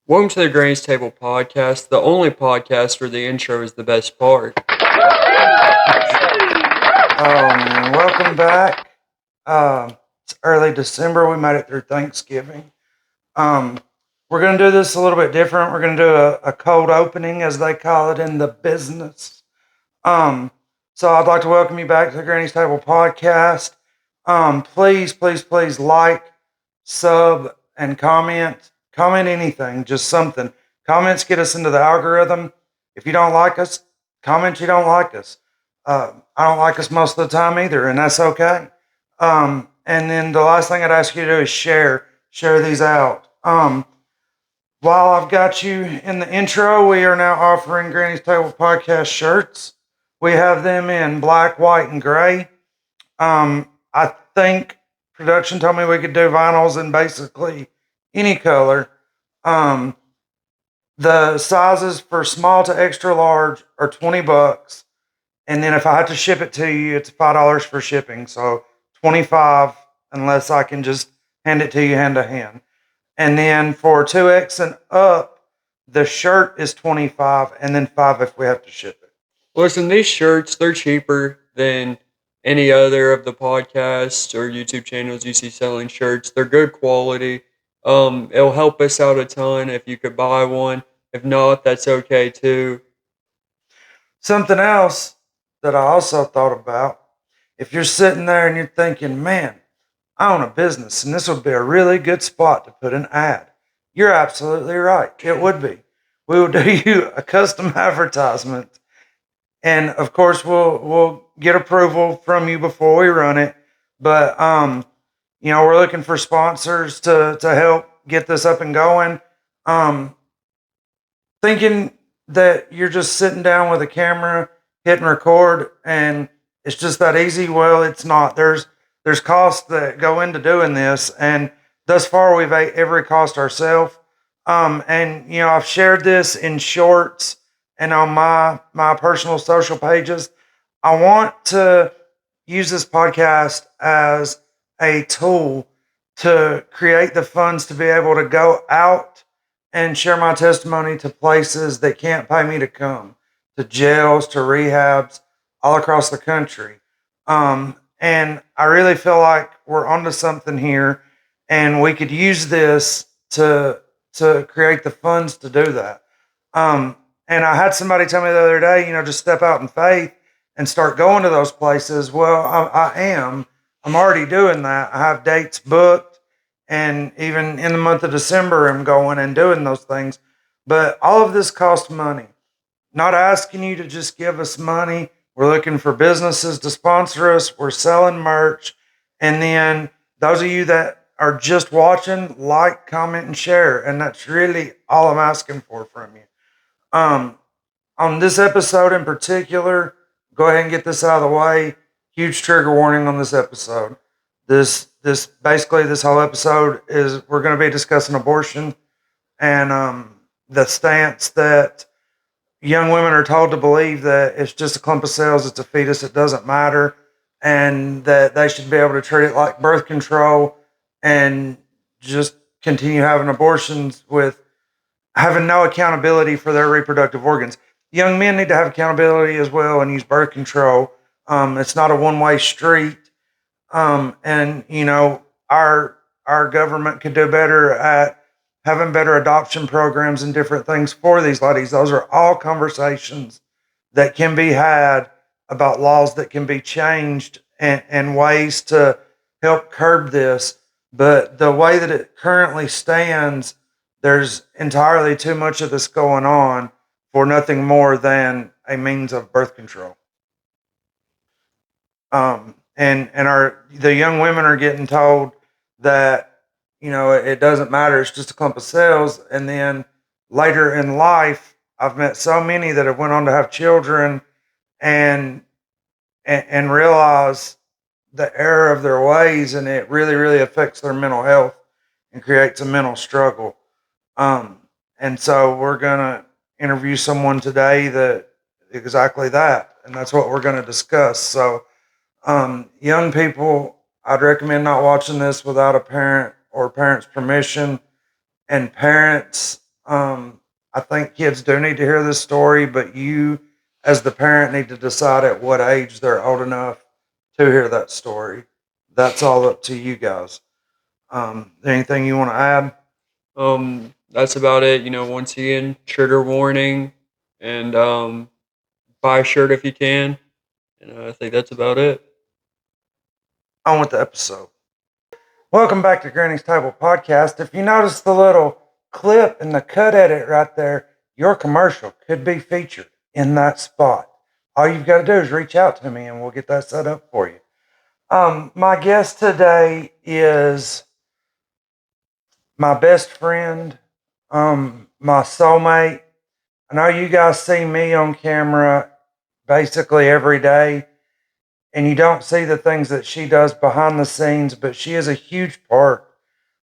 Welcome to the Granny's Table podcast, the only podcast where the intro is the best part. Welcome back. It's early December. We made it through Thanksgiving. We're going to do this a little bit different. We're going to do a cold opening, as they call it in the business. So I'd like to welcome you back to the Granny's Table podcast. Please like, sub, and comment. Comment anything, just something. Comments get us into the algorithm. If you don't like us, comment you don't like us. I don't like us most of the time either, and that's okay. And then the last thing I'd ask you to do is share these out. While I've got you in the intro, we are now offering Granny's Table Podcast shirts. We have them in black, white, and gray. I think production told me we could do vinyls in basically any color. The sizes for small to extra large are $20. And then if I have to ship it to you, it's $5 for shipping. So $25 unless I can just hand it to you hand to hand. And then for 2X and up, the shirt is $25 and then $5 if we have to ship it. Listen, these shirts, they're cheaper than any other of the podcasts or YouTube channels you see selling shirts. They're good quality. It'll help us out a ton if you could buy one. If not, that's okay too. Something else that I also thought about, if you're sitting there and you're thinking, man, I own a business and this would be a really good spot to put an ad. You're absolutely right. It would be. We will do you a custom advertisement. And of course, we'll get approval from you before we run it. But, we're looking for sponsors to help get this up and going. Thinking that you're just sitting down with a camera, hitting record, and it's just that easy. Well, it's not. There's costs that go into doing this, and thus far we've ate every cost ourselves. I've shared this in shorts and on my personal social pages. I want to use this podcast as a tool to create the funds to be able to go out and share my testimony to places that can't pay me to come, to jails, to rehabs, all across the country. And I really feel like we're onto something here, and we could use this to create the funds to do that. And I had somebody tell me the other day, just step out in faith and start going to those places. Well, I am. I'm already doing that. I have dates booked, and even in the month of December, I'm going and doing those things. But all of this costs money. Not asking you to just give us money. We're looking for businesses to sponsor us. We're selling merch. And then those of you that are just watching, like, comment, and share. And that's really all I'm asking for from you. On this episode in particular, go ahead and get this out of the way. Huge trigger warning on this episode. This whole episode is we're going to be discussing abortion and the stance that young women are told to believe that it's just a clump of cells, it's a fetus, it doesn't matter, and that they should be able to treat it like birth control and just continue having abortions with having no accountability for their reproductive organs. Young men need to have accountability as well and use birth control. It's not a one-way street. Our government could do better at having better adoption programs and different things for these ladies. Those are all conversations that can be had about laws that can be changed and ways to help curb this. But the way that it currently stands, there's entirely too much of this going on for nothing more than a means of birth control. The young women are getting told that, it doesn't matter, it's just a clump of cells. And then later in life, I've met so many that have went on to have children and realize the error of their ways, and it really, really affects their mental health and creates a mental struggle. And so we're going to interview someone today that exactly that, and that's what we're going to discuss. So young people, I'd recommend not watching this without a parent or parent's permission. And parents, I think kids do need to hear this story, but you, as the parent, need to decide at what age they're old enough to hear that story. That's all up to you guys. Anything you want to add? That's about it. Once again, trigger warning, and buy a shirt if you can. And I think that's about it. On with the episode. Welcome back to Granny's Table Podcast. If you notice the little clip in the cut edit right there, your commercial could be featured in that spot. All you've got to do is reach out to me and we'll get that set up for you. My guest today is my best friend, my soulmate. I know you guys see me on camera basically every day, and you don't see the things that she does behind the scenes, but she is a huge part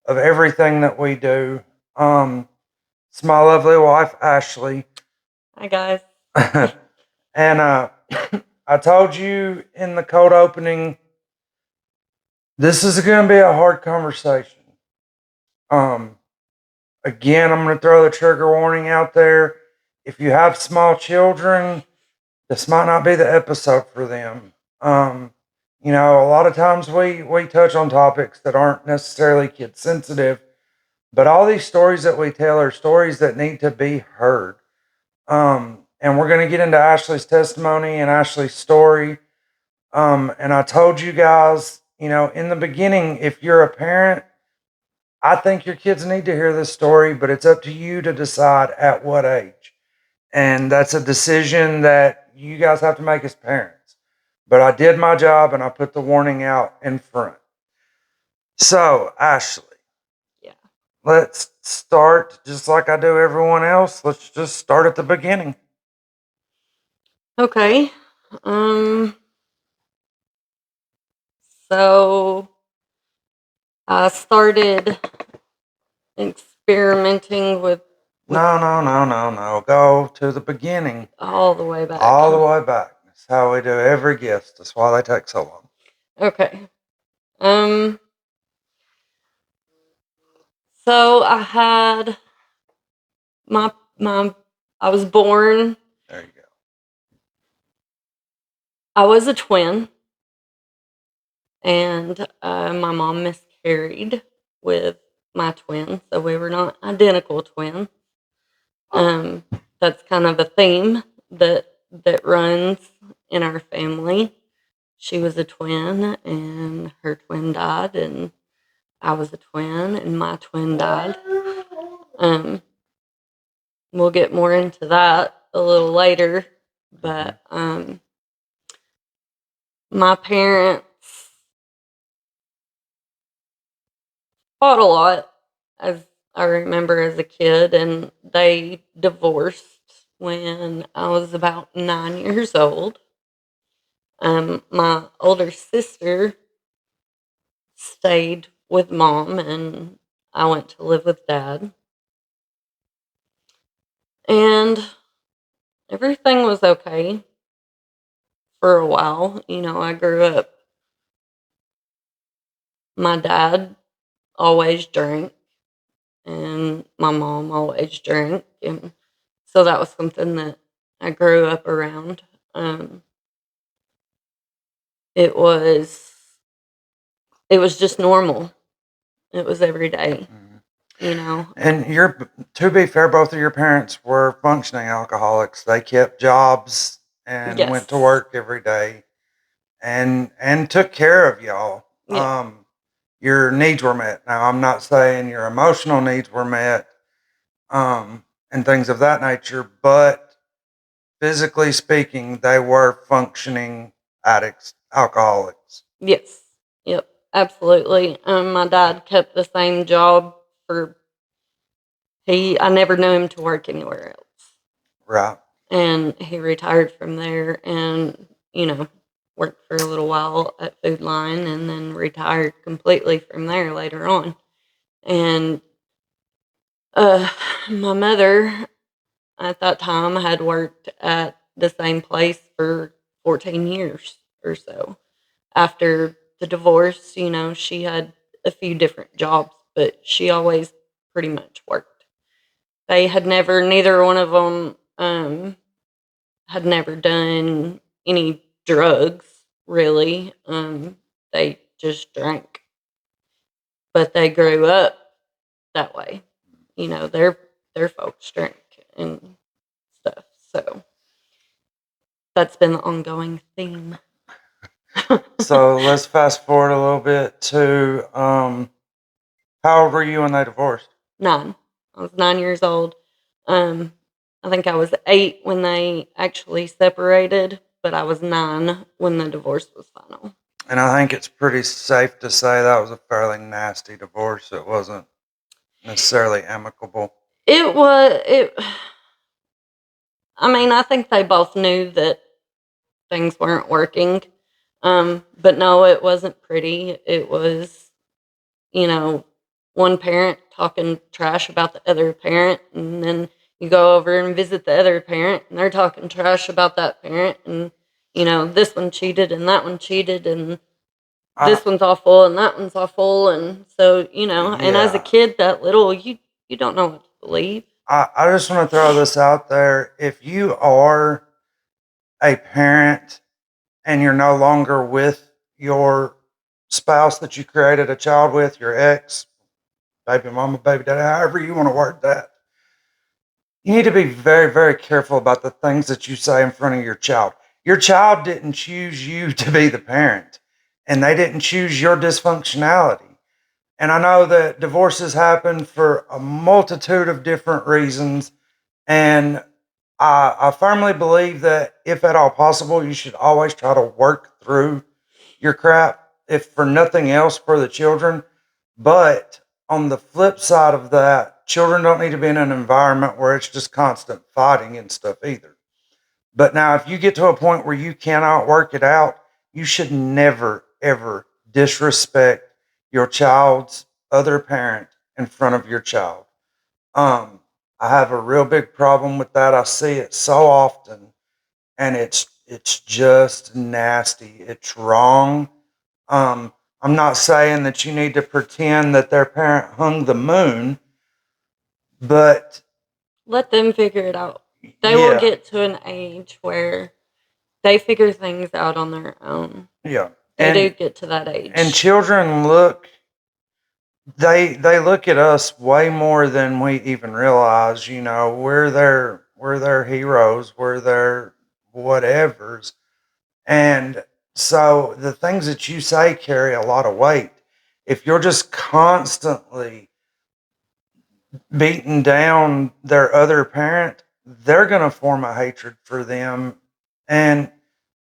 of everything that we do. It's my lovely wife, Ashley. Hi, guys. And I told you in the cold opening, this is going to be a hard conversation. Again, I'm going to throw the trigger warning out there. If you have small children, this might not be the episode for them. A lot of times we touch on topics that aren't necessarily kid sensitive, but all these stories that we tell are stories that need to be heard. And we're going to get into Ashley's testimony and Ashley's story. And I told you guys, in the beginning, if you're a parent, I think your kids need to hear this story, but it's up to you to decide at what age. And that's a decision that you guys have to make as parents. But I did my job and I put the warning out in front. So, Ashley. Yeah. Let's start just like I do everyone else. Let's just start at the beginning. Okay. So I started experimenting with No. Go to the beginning. all the way back. All the way back. That's how we do every guest. That's why they take so long. Okay. So I had my I was born. There you go. I was a twin, and my mom miscarried with my twin, so we were not identical twins. That's kind of a theme that runs in our family. She was a twin, and her twin died, and I was a twin, and my twin died. We'll get more into that a little later, but my parents fought a lot, as I remember as a kid, and they divorced when I was about 9 years old. My older sister stayed with mom, and I went to live with dad. And everything was okay for a while. I grew up. My dad always drank, and my mom always drank, and so that was something that I grew up around. It was just normal. It was every day, And to be fair, both of your parents were functioning alcoholics. They kept jobs and Yes. went to work every day and took care of y'all. Yeah. Your needs were met. Now, I'm not saying your emotional needs were met, and things of that nature, but physically speaking, they were functioning addicts, alcoholics. Yes. Yep. Absolutely. My dad kept the same job I never knew him to work anywhere else. Right. And he retired from there and, worked for a little while at Food Line and then retired completely from there later on. And my mother at that time had worked at the same place for 14 years or so. After the divorce, she had a few different jobs, but she always pretty much worked. They had never, neither one of them had never done any drugs, really. They just drank. But they grew up that way. You know, their folks drink and stuff. So that's been the ongoing theme. So let's fast forward a little bit to how old were you when they divorced? 9. I was 9 years old. I think I was 8 when they actually separated, but I was 9 when the divorce was final. And I think it's pretty safe to say that was a fairly nasty divorce. It wasn't necessarily amicable. It was it. I mean, I think they both knew that things weren't working. But no, it wasn't pretty. It was, you know, one parent talking trash about the other parent, and then you go over and visit the other parent, and they're talking trash about that parent, and you know, this one cheated and that one cheated, and this one's awful and that one's awful, and so you know, and as a kid that little, you don't know what to believe. I just want to throw this out there. If you are a parent and you're no longer with your spouse that you created a child with, your ex, baby mama, baby daddy, however you want to word that, you need to be very, very careful about the things that you say in front of your child. Your child didn't choose you to be the parent, and they didn't choose your dysfunctionality. And I know that divorces happen for a multitude of different reasons. And I firmly believe that if at all possible, you should always try to work through your crap, if for nothing else, for the children. But on the flip side of that, children don't need to be in an environment where it's just constant fighting and stuff either. But now, if you get to a point where you cannot work it out, you should never, ever disrespect your child's other parent in front of your child. I have a real big problem with that. I see it so often, and it's just nasty. It's wrong. I'm not saying that you need to pretend that their parent hung the moon, but Let them figure it out. They will get to an age where they figure things out on their own. Yeah. They do get to that age. And children look, they look at us way more than we even realize. You know, we're their heroes, we're their whatevers. And so the things that you say carry a lot of weight. If you're just constantly beating down their other parent, they're going to form a hatred for them. And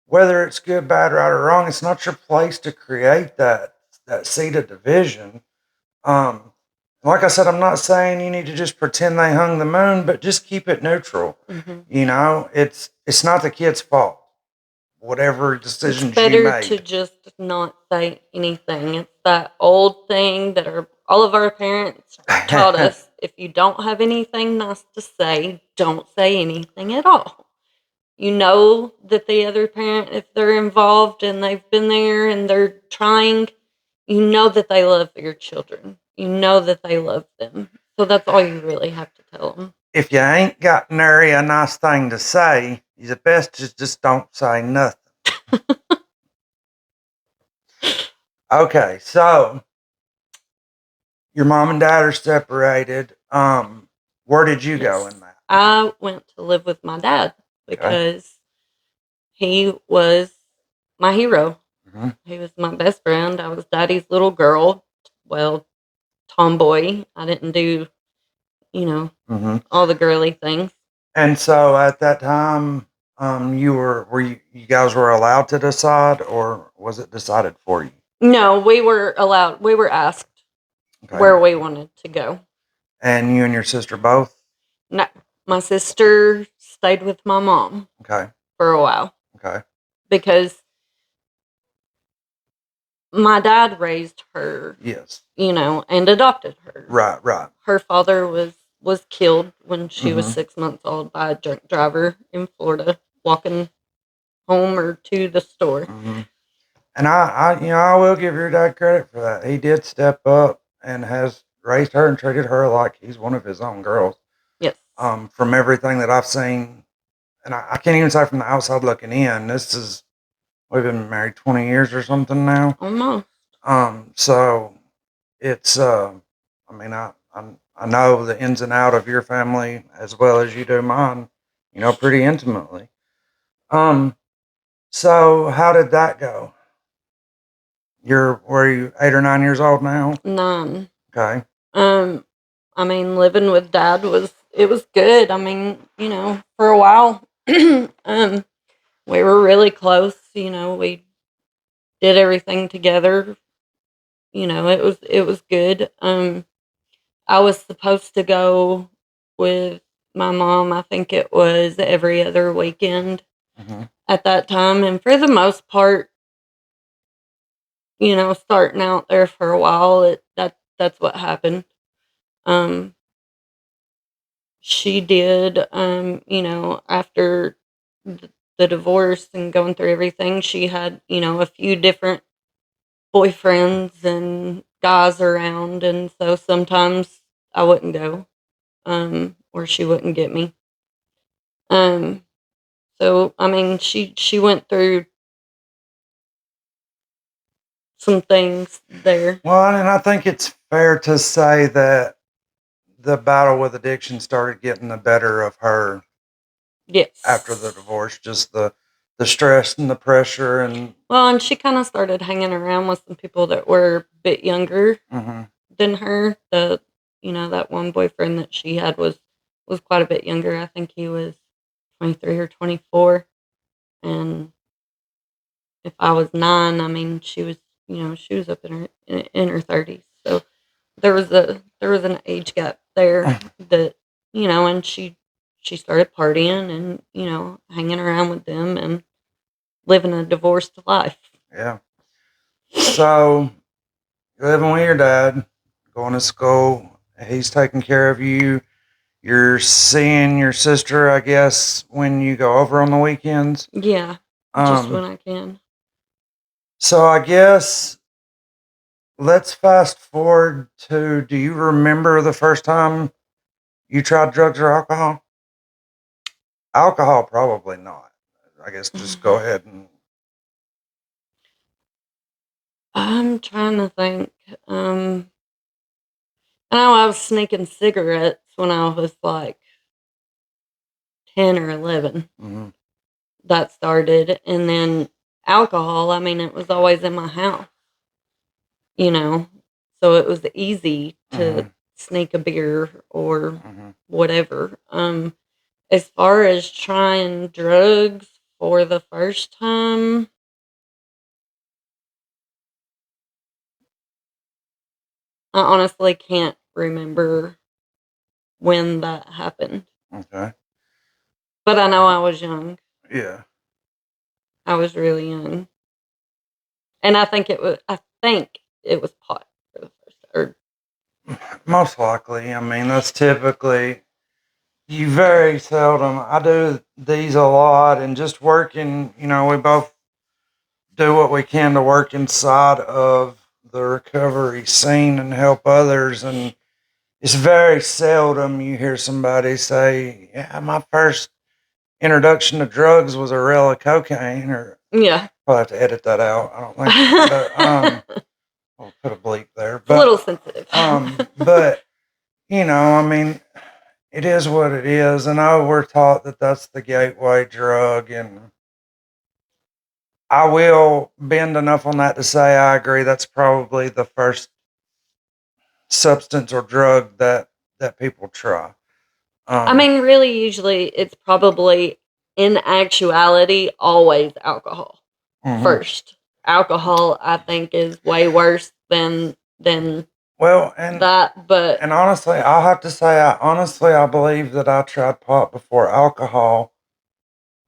whether it's good, bad, right, or wrong, it's not your place to create that seed of division. Like I said, I'm not saying you need to just pretend they hung the moon, but just keep it neutral. Mm-hmm. You know, it's not the kid's fault. Whatever decisions it's better you made. to just not say anything. It's that old thing that all of our parents taught us. If you don't have anything nice to say, don't say anything at all. You know that the other parent, if they're involved and they've been there and they're trying, you know that they love your children. You know that they love them. So that's all you really have to tell them. If you ain't got nary a nice thing to say, the best is just don't say nothing. Okay, so your mom and dad are separated. Where did you go in that? I went to live with my dad because he was my hero. Mm-hmm. He was my best friend. I was daddy's little girl. Well, tomboy. I didn't do, all the girly things. And so at that time, you guys were allowed to decide, or was it decided for you? No, we were allowed. We were asked where we wanted to go. And you and your sister both? No, my sister stayed with my mom. Okay. For a while. Okay. Because my dad raised her. Yes. And adopted her. Right. Her father was killed when she was 6 months old by a drunk driver in Florida, walking home or to the store. Mm-hmm. And I will give your dad credit for that. He did step up and has raised her and treated her like he's one of his own girls. Yes. From everything that I've seen, and I can't even say from the outside looking in, we've been married 20 years or something now. Almost. So it's, I mean, I know the ins and out of your family as well as you do mine, pretty intimately. So how did that go? Were you 8 or 9 years old now? 9. Okay. I mean, living with Dad was good. I mean, for a while, we were really close. We did everything together. It was good. I was supposed to go with my mom. I think it was every other weekend Mm-hmm. at that time, and for the most part, starting out there for a while, that's what happened. Um, she did, after the divorce and going through everything, she had, a few different boyfriends and guys around, and so sometimes I wouldn't go, or she wouldn't get me. Um, so I mean, she went through some things there. Well, and I think it's fair to say that the battle with addiction started getting the better of her Yes. after the divorce. Just the stress and the pressure and. Well, and she kind of started hanging around with some people that were a bit younger Mm-hmm. than her. That one boyfriend that she had was quite a bit younger. I think he was 23 or 24, and if I was 9, I mean, she was up in her 30s. So there was an age gap there that, and she started partying and, hanging around with them and living a divorced life. Yeah. So you're living with your dad, going to school. He's taking care of you. You're seeing your sister, I guess, when you go over on the weekends. Yeah, just when I can. So I guess let's fast forward to, do you remember the first time you tried drugs or alcohol? Alcohol, probably not. I guess just go ahead and. I'm trying to think. I know I was sneaking cigarettes when I was like 10 or 11. Mm-hmm. That started. And then alcohol, I mean, it was always in my house, you know, so it was easy to Mm-hmm. sneak a beer or Mm-hmm. whatever. As far as trying drugs for the first time, I honestly can't remember when that happened. Okay. But I know I was young. Yeah. I was really young. And I think it was pot for the first time. Most likely. I mean, that's typically, you very seldom. I do these a lot, and just working, we both do what we can to work inside of the recovery scene and help others. And it's very seldom you hear somebody say, "Yeah, my first introduction to drugs was a rail of cocaine," or Yeah. I'll have to edit that out. I don't think, but we'll put a bleep there. It's a little sensitive. But I mean, it is what it is, and I we're taught that that's the gateway drug, and I will bend enough on that to say I agree. That's probably the first substance or drug that people try. I mean, really, usually it's probably, in actuality, always alcohol Mhm. first. Alcohol, I think, is way worse than Well, and that. But and honestly, I'll have to say, I believe that I tried pot before alcohol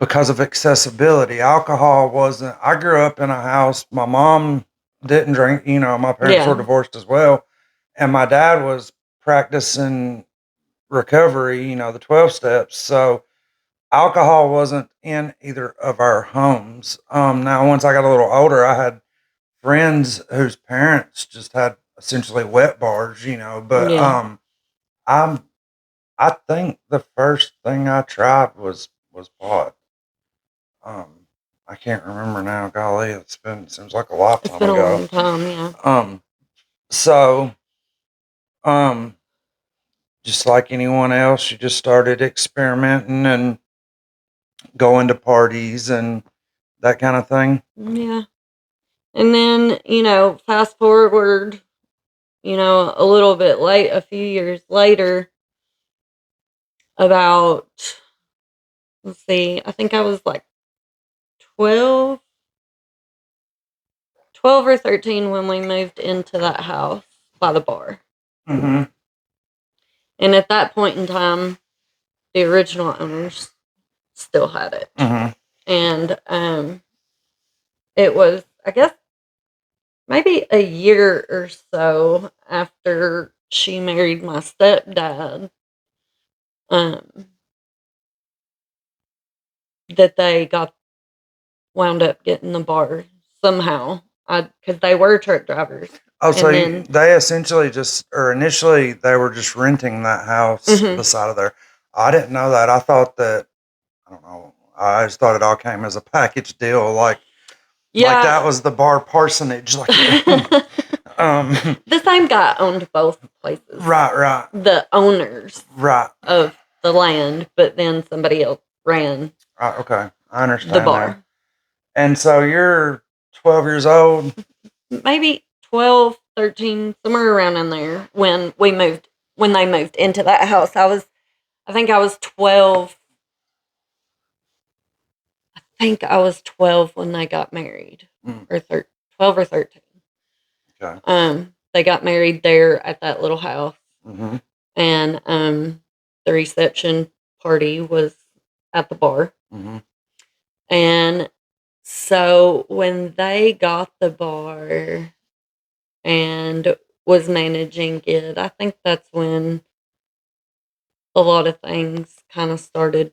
because of accessibility. Alcohol wasn't. I grew up in a house. My mom didn't drink. My parents were yeah, divorced as well, and my dad was practicing recovery. The 12 steps. So alcohol wasn't in either of our homes. Now, once I got a little older, I had friends whose parents just had essentially wet bars. But yeah, I'm I think the first thing I tried was pot. Um, I can't remember now. Golly, seems like a It's lifetime been a ago. long time, yeah. So, um, just like anyone else, you just started experimenting and going to parties and that kind of thing. Yeah. And then, fast forward, a little bit late, a few years later, about, let's see, I think I was like 12, 12 or 13 when we moved into that house by the bar. Mm-hmm. And at that point in time, the original owners still had it. Mm-hmm. And it was, I guess, maybe a year or so after she married my stepdad, um, that they wound up getting the bar somehow. Because they were truck drivers. Oh, so And then, they essentially initially they were just renting that house Mhm. beside of there. I didn't know that. I thought that, I don't know. I just thought it all came as a package deal, like that yeah, was the bar parsonage. Like, the same guy owned both places. right, The owners right. of the land, but then somebody else ran Okay, I understand the that. bar. And so you're 12 years old. Maybe 12, 13, somewhere around in there when they moved into that house. I think I was 12. I think I was 12 when they got married, Mm, or 12 or 13. okay. They got married there at that little house, Mm-hmm. and the reception party was at the bar. Mm-hmm. And so when they got the bar and was managing it, I think that's when a lot of things kind of started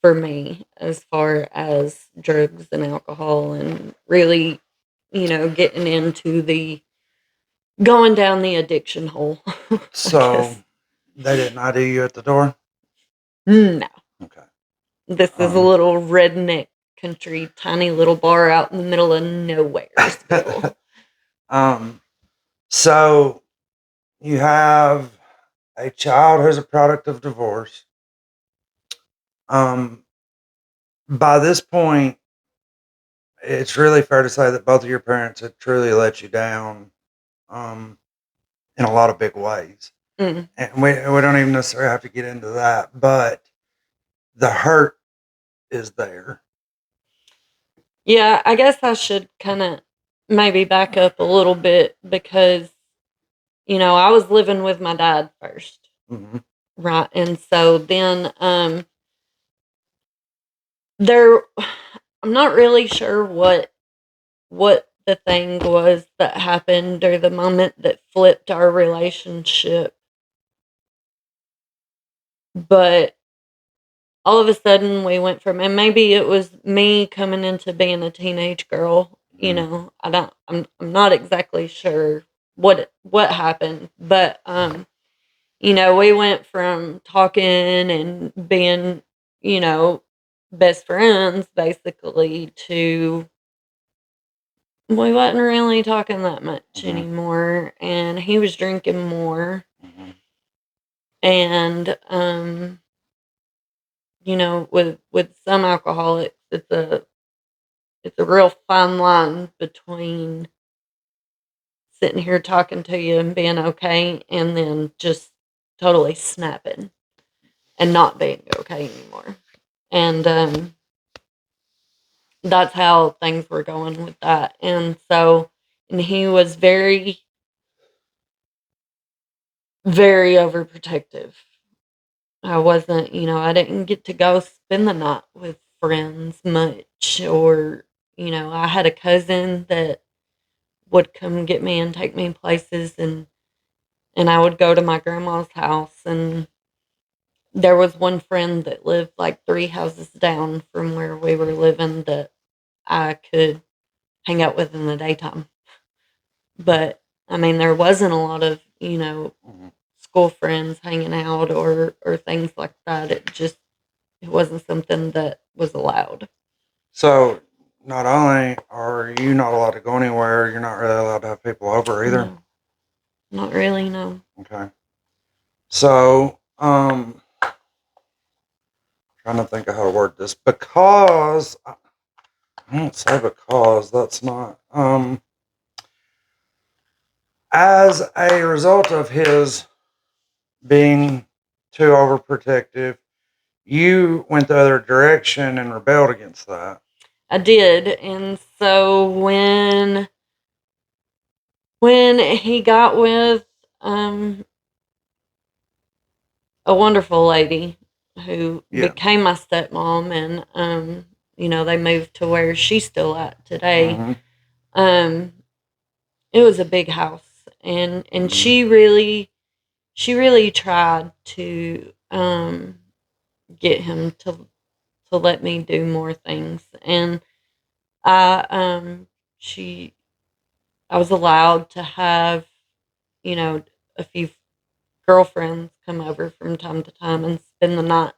for me as far as drugs and alcohol and really, getting into going down the addiction hole. I So guess. they didn't ID you at the door? No. Okay. This is a little redneck country, tiny little bar out in the middle of nowhere still. So you have a child who's a product of divorce. Um, by this point, it's really fair to say that both of your parents had truly let you down, um, in a lot of big ways. Mm. And we don't even necessarily have to get into that, but the hurt is there. Yeah, I guess I should kind of maybe back up a little bit because, I was living with my dad first. Mm-hmm. Right. And so then there I'm not really sure what the thing was that happened or the moment that flipped our relationship. But all of a sudden we went from, and maybe it was me coming into being a teenage girl, I'm not exactly sure what happened, but we went from talking and being, you know, best friends basically to we wasn't really talking that much Mm-hmm. anymore, and he was drinking more, Mm-hmm. and with some alcoholics, it's a real fine line between sitting here talking to you and being okay, and then just totally snapping and not being okay anymore. And that's how things were going with that. And he was very, very overprotective. I didn't get to go spend the night with friends much, or, I had a cousin that would come get me and take me places, and I would go to my grandma's house, and there was one friend that lived like 3 houses down from where we were living that I could hang out with in the daytime. But I mean, there wasn't a lot of, Mm-hmm. school friends hanging out or things like that. It wasn't something that was allowed. So not only are you not allowed to go anywhere, you're not really allowed to have people over either. No, not really. No. Okay. So, trying to think of how to word this because I won't say because that's not as a result of his being too overprotective, you went the other direction and rebelled against that. I did, and so when he got with a wonderful lady who Yeah. became my stepmom, and they moved to where she's still at today. Mhm. Um, it was a big house, and Mhm. she really tried to get him to let me do more things, and I she I was allowed to have a few girlfriends come over from time to time and spend the night.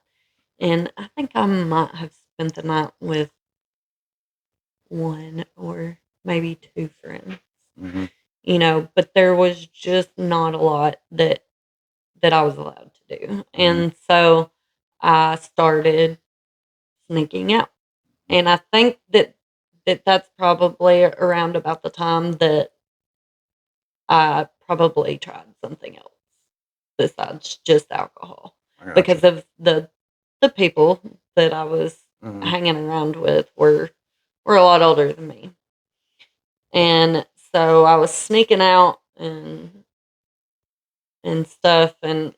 And I think I might have spent the night with one or maybe two friends. Mhm. But there was just not a lot that I was allowed to do. Mhm. And so I started sneaking out. And I think that's probably around about the time that I probably tried something else besides just alcohol I got because you. of the people that I was Mhm. hanging around with were a lot older than me. And so I was sneaking out and stuff, and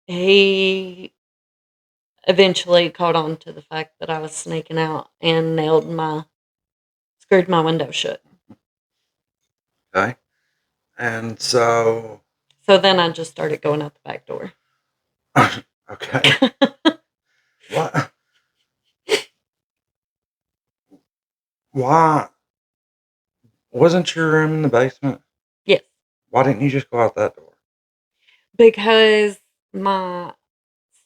he eventually caught on to the fact that I was sneaking out and screwed my window shut. Okay. And so, So then I just started going out the back door. okay. What? Why wasn't your room in the basement? Yes, Why didn't you just go out that door? because my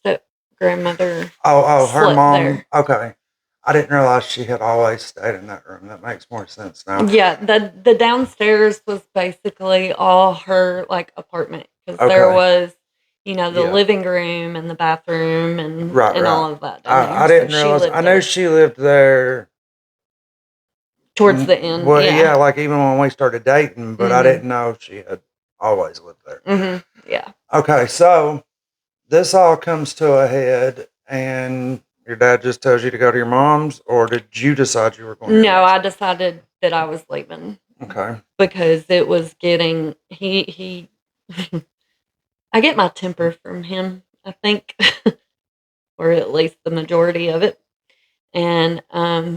step grandmother Oh, her slept mom. there. Okay. I didn't realize she had always stayed in that room. That makes more sense now. Yeah, the downstairs was basically all her like apartment because there Okay. was, the Yeah. living room and the bathroom and Right, all right. of that down there. I So didn't she realize. lived I knew there she lived there. towards the end. Well, yeah, Yeah. like even when we started dating, but I Mhm. didn't know she had always lived there. Mhm. Yeah. Okay, so this all comes to a head, and your dad just tells you to go to your mom's, or did you decide you were going to your No, mom's? I decided that I was leaving Okay. because it was getting he. I get my temper from him, I think, or at least the majority of it. And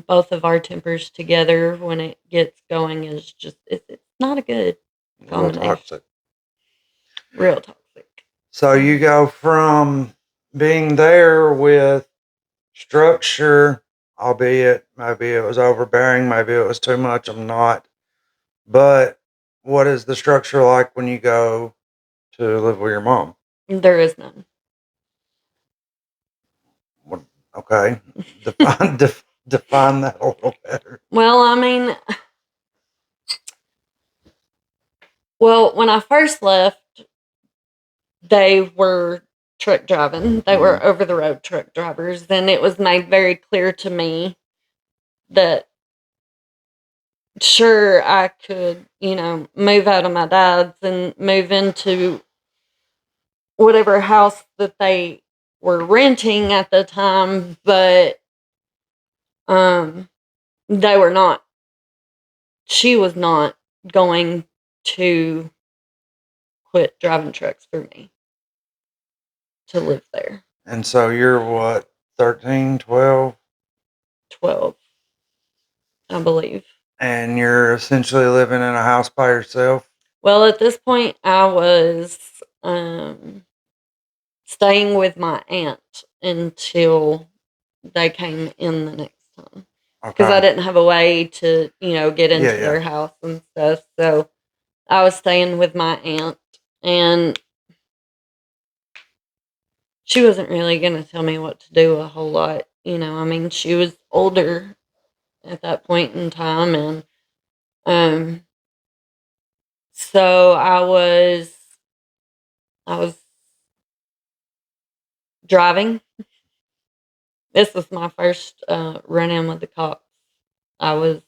both of our tempers together when it gets going is just it's not a good Real combination. toxic. Real toxic. So you go from being there with structure, albeit maybe it was overbearing, maybe it was too much. I'm not. But what is the structure like when you go to live with your mom? There is none. What, okay, define that a little better. Well, I mean, when I first left, they were truck driving. They were over the road truck drivers, and it was made very clear to me that sure I could, move out of my dad's and move into whatever house that they were renting at the time, but um they were not she was not going to quit driving trucks for me to live there. And so you're what, 13, 12, 12, I believe. and you're essentially living in a house by yourself? Well, at this point I was staying with my aunt until they came in the next time. Because I Okay. didn't have a way to, get Yeah, into their house and stuff. So I was staying with my aunt, and she wasn't really going to tell me what to do a whole lot. I mean, she was older at that point in time, and um, so I was driving. This was my first run-in with the cops. I was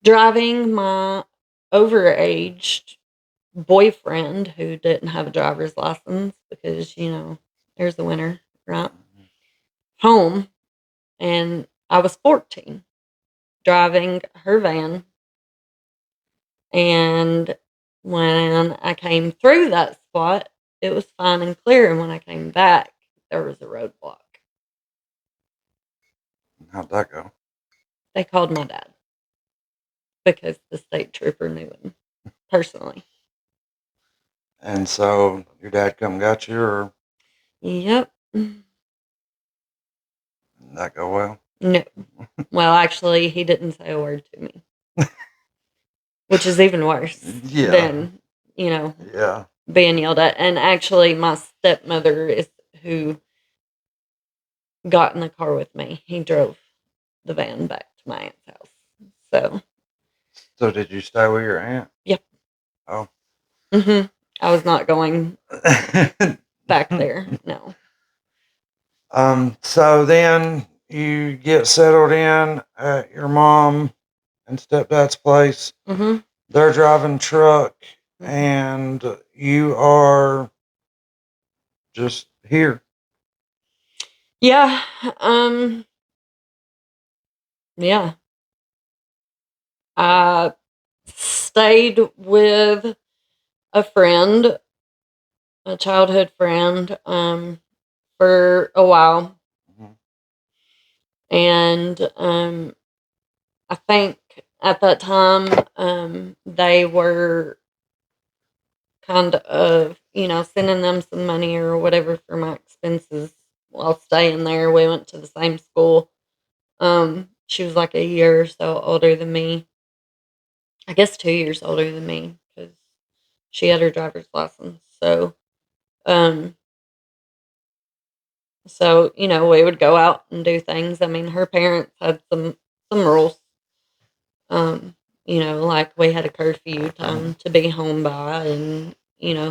driving my overaged boyfriend who didn't have a driver's license because, there's the winter, right? Home, and I was 14 driving her van. And when I came through that spot, it was fine and clear. And when I came back, there was a roadblock. How'd that go? They called my dad because the state trooper knew him personally. And so your dad come got you, or Yep. did that go well? No. Well, actually, he didn't say a word to me, which is even worse than, Yeah. being yelled at. And actually, my stepmother is who got in the car with me. He drove the van back to my aunt's house. So did you stay with your aunt? Yep. Oh. I was not going back there. No. So then you get settled in at your mom and stepdad's place. Mm-hmm. They're driving truck, Mhm. and you are just here. Yeah. Yeah. I stayed with a friend, a childhood friend, for a while. Mhm. And I think at that time, they were kind of, sending them some money or whatever for my expenses while staying there. We went to the same school. She was like a year or so older than me. I guess 2 years older than me because she had her driver's license. Um, we would go out and do things. I mean, her parents had some rules. Like we had a curfew time to be home by, and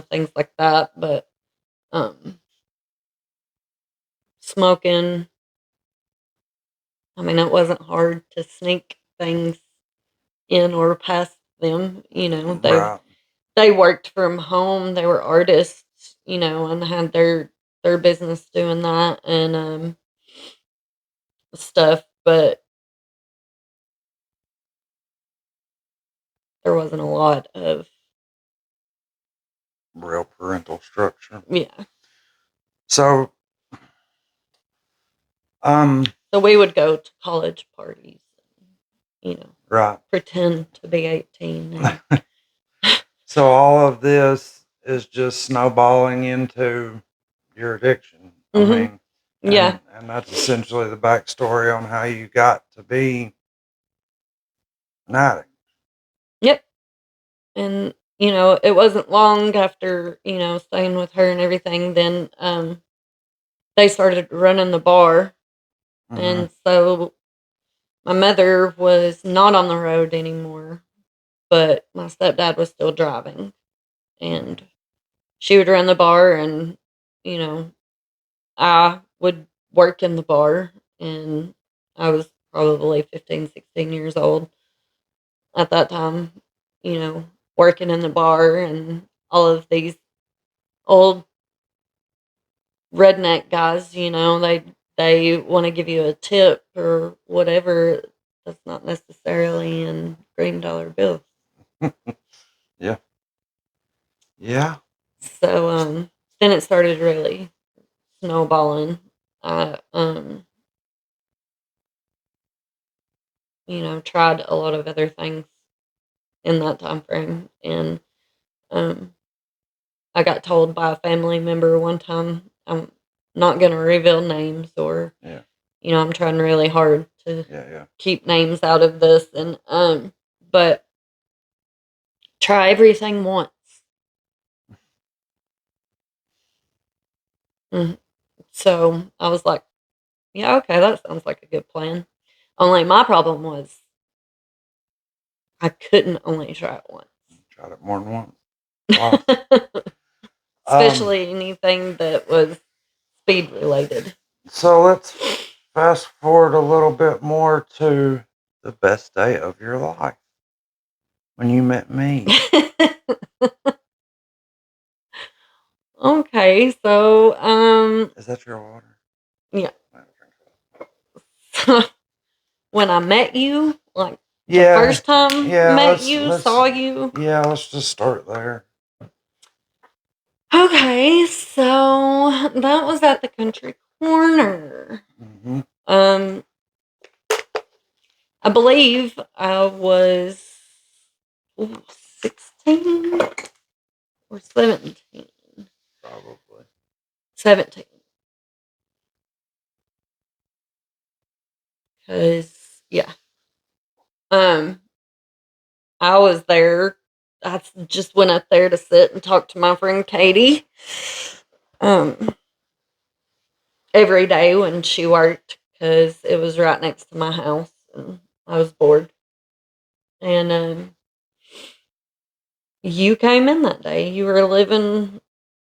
things like that. But smoking, I mean, it wasn't hard to sneak things in or past them. Right. They worked from home. They were artists, and had their business doing that and stuff. But there wasn't a lot of Real parental structure. yeah. So, um, So we would go to college parties, right. pretend to be 18. And So all of this is just snowballing into your addiction. I Mhm. mean, Yeah. and that's essentially the backstory on how you got to be an addict. Yep. And it wasn't long after staying with her and everything. Then they started running the bar, Mm-hmm. and so my mother was not on the road anymore, but my stepdad was still driving, and she would run the bar, and you know I would work in the bar, and I was probably 15, 16 years old at that time, working in the bar, and all of these old redneck guys, they want to give you a tip or whatever. That's not necessarily in green dollar bills. Yeah. Yeah. So then it started really snowballing. I tried a lot of other things in that time frame, and um I got told by a family member one time, I'm not going to reveal names, or Yeah. I'm trying really hard to Yeah. keep names out of this, and but try everything once. Mhm. So I was like, yeah, okay, that sounds like a good plan. Only my problem was I couldn't only try it once. Tried it more than once. Twice. Especially anything that was speed related. So let's fast forward a little bit more to the best day of your life when you met me. Okay, so Is that your water? yeah. I don't drink that. When I met you, like the Yeah, first time yeah. met you, saw you. Yeah, let's just start there. Okay, so that was at the country corner. Mm-hmm. I believe I was 16 or 17. Probably. 17. Because, yeah. I was there. I just went up there to sit and talk to my friend Katie. Um, every day when she worked because it was right next to my house and I was bored. And you came in that day. You were living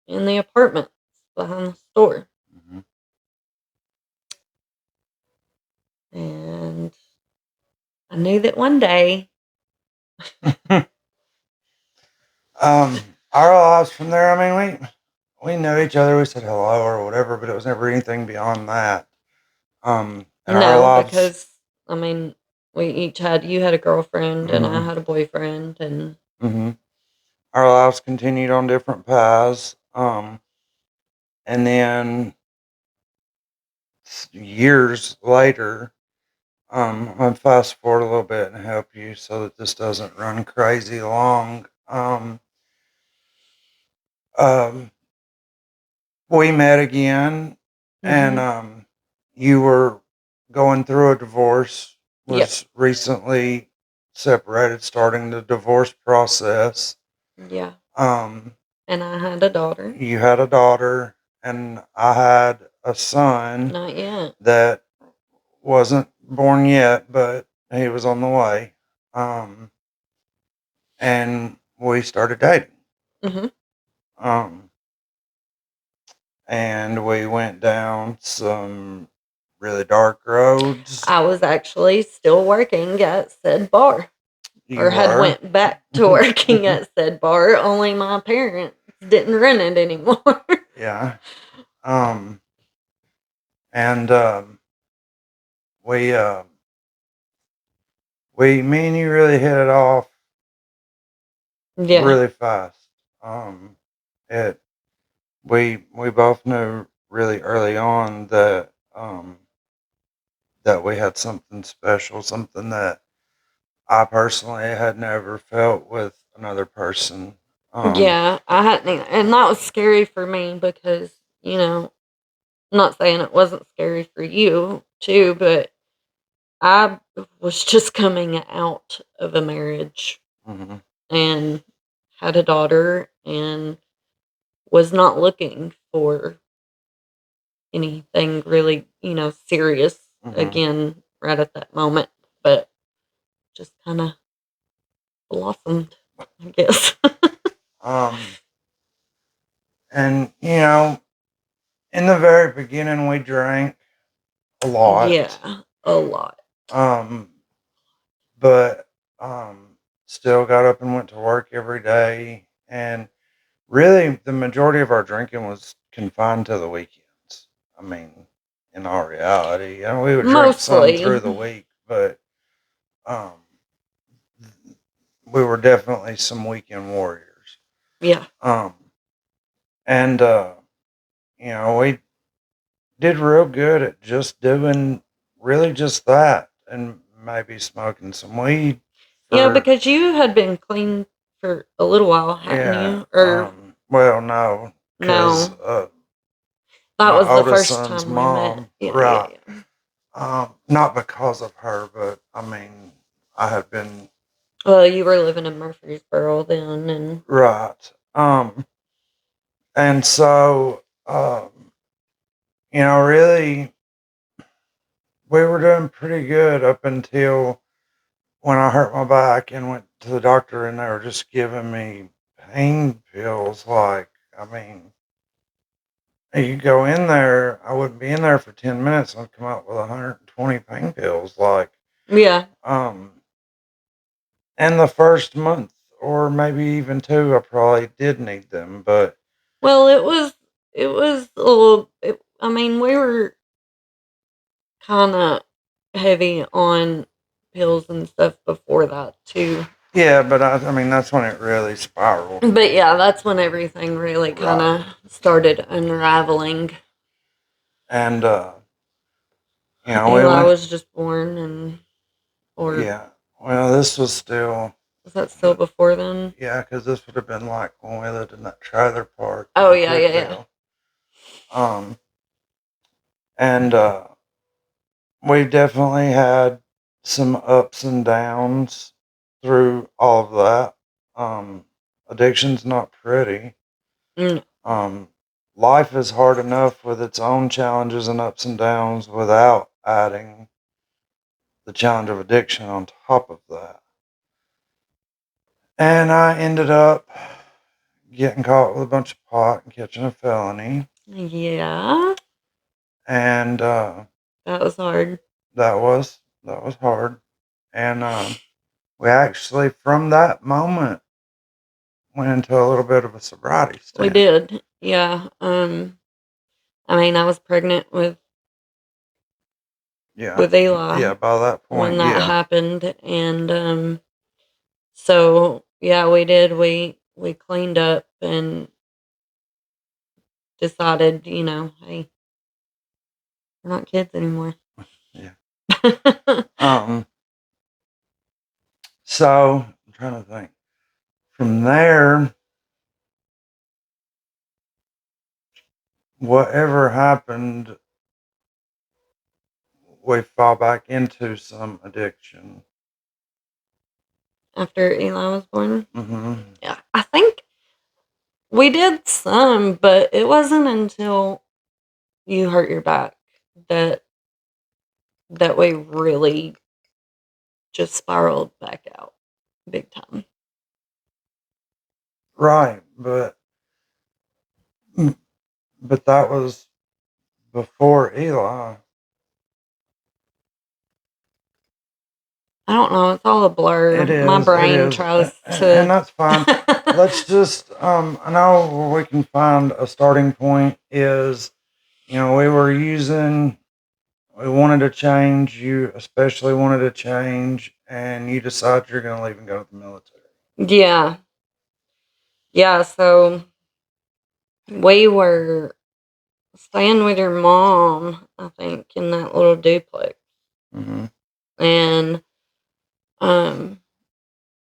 in the apartment behind the store. Mm-hmm. And I knew that one day. Our lives from there. I mean, we knew each other. We said hello or whatever, but it was never anything beyond that. And our No, lives. because, I mean, you had a girlfriend and I Mm-hmm. had a boyfriend. And Mm-hmm. Our lives continued on different paths. And then years later, I'm gonna fast forward a little bit and help you so that this doesn't run crazy long. Um, we met again, and mm-hmm. you were going through a divorce. Yep. Was recently separated, starting the divorce process. Yeah. Um, And I had a daughter. you had a daughter, and I had a son Not yet. that wasn't born yet, but he was on the way. Um, and we started dating. Mm-hmm. Um, and we went down some really dark roads. I was actually still working at said bar, You or had were. went back to working at said bar. Only my parents didn't run it anymore. Yeah. Um, and we, me and you really hit it off Yeah, really fast. Um, it, we both knew really early on that we had something special, something that I personally had never felt with another person. yeah. I hadn't, and that was scary for me because I'm not saying it wasn't scary for you too, but I was just coming out of a marriage Mm-hmm. and had a daughter and was not looking for anything really, serious Mm-hmm. again right at that moment, but just kind of blossomed, I guess. Um, and in the very beginning, we drank a lot. Yeah, a lot. Um, but still got up and went to work every day. And really, the majority of our drinking was confined to the weekends. I mean, in all reality, and we would drink some Mostly. through the week, but um, we were definitely some weekend warriors. Yeah. Um, and we did real good at just doing really just that, and maybe smoking some weed Yeah, for because you had been clean for a little while, hadn't yeah. you? Or Well, no, because no, that my was the oldest first son's time we met. mom, Yeah, yeah, right? yeah. Not because of her, but I mean, I had been Well, you were living in Murfreesboro then, and right. And so really, we were doing pretty good up until when I hurt my back and went to the doctor, and they were just giving me pain pills. Like, I mean, you go in there, I wouldn't be in there for 10 minutes, and I'd come out with 120 pain pills. Like, Yeah. and the first month or maybe even two, I probably did need them, but Well, it was a little. I mean, we were kind of heavy on pills and stuff before that too. yeah, but I mean, that's when it really spiraled. But yeah, that's when everything really kind of started unraveling. And, we Eli went, was just born, or yeah, well, this was still, was that still before then? yeah, because this would have been like when we lived in that trailer park Oh in yeah, yeah, yeah. Cookville. And, we definitely had some ups and downs through all of that. Addiction's not pretty. Mm, Life is hard enough with its own challenges and ups and downs without adding the challenge of addiction on top of that. And I ended up getting caught with a bunch of pot and catching a felony. yeah, And that was hard. that was hard. And we actually, from that moment, went into a little bit of a sobriety We stint. did, yeah. I mean, I was pregnant with Yeah. Eli Yeah, by that when point, that yeah. happened, and so yeah, we did. We cleaned up and decided, hey, we're not kids anymore. Yeah. So I'm trying to think. From there, whatever happened, we fall back into some addiction. After Eli was born, Mm-hmm. yeah, I think we did some, but it wasn't until you hurt your back that we really just spiraled back out big time. Right, but that was before Eli. I don't know. It's all a blur. It My is. It brain is, tries and to. that's fine. Let's just. I know where we can find a starting point is, we were using. We wanted to change. You especially wanted to change, and you decide you're going to leave and go to the military. Yeah. Yeah. So we were staying with your mom, I think, in that little duplex. Mm-hmm. And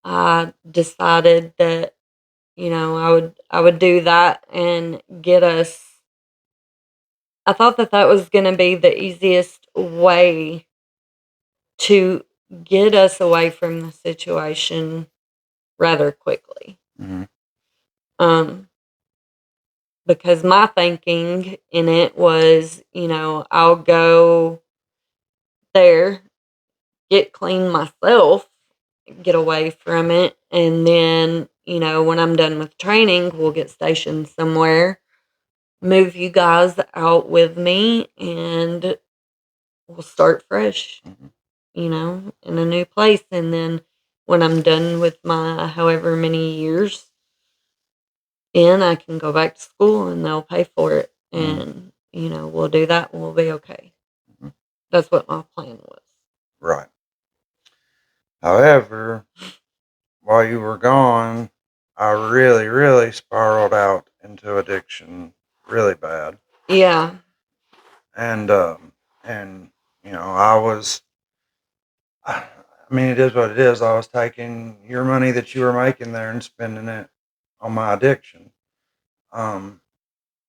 I decided that, I would do that and get us. I thought that that was going to be the easiest way to get us away from the situation rather quickly. Mm-hmm. Um, because my thinking in it was, I'll go there, get clean myself, get away from it, and then, when I'm done with training, we'll get stationed somewhere, move you guys out with me, and we'll start fresh, Mm-hmm. in a new place. And then when I'm done with my however many years in, I can go back to school and they'll pay for it. Mm-hmm. And, we'll do that and we'll be okay. Mm-hmm. That's what my plan was. Right. However, while you were gone, I really, really spiraled out into addiction really bad. Yeah. And I was. I mean, it is what it is. I was taking your money that you were making there and spending it on my addiction. Um,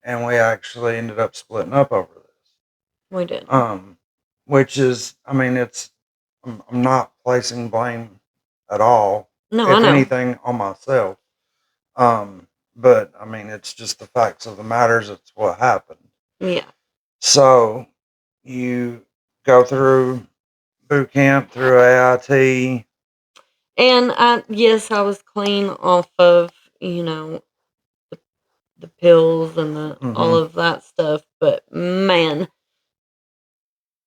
and we actually ended up splitting up over this. We did. Which is, I mean, I'm not placing blame at all. No, I If know. anything, on myself. But I mean, it's just the facts of the matters. It's what happened. Yeah. So you go through boot camp through AIT. And yes, I was clean off of, the pills and all Mm-hmm. of that stuff. But man,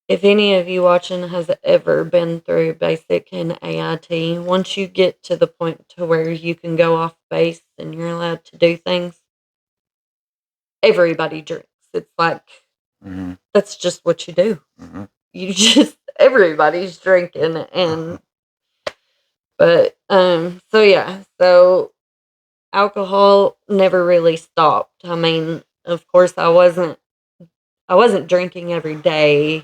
if any of you watching has ever been through basic and AIT, once you get to the point to where you can go off base and you're allowed to do things, everybody drinks. It's like Mm-hmm. that's just what you do. Mm-hmm. You just everybody's drinking and so yeah, so alcohol never really stopped. I mean, of course I wasn't drinking every day,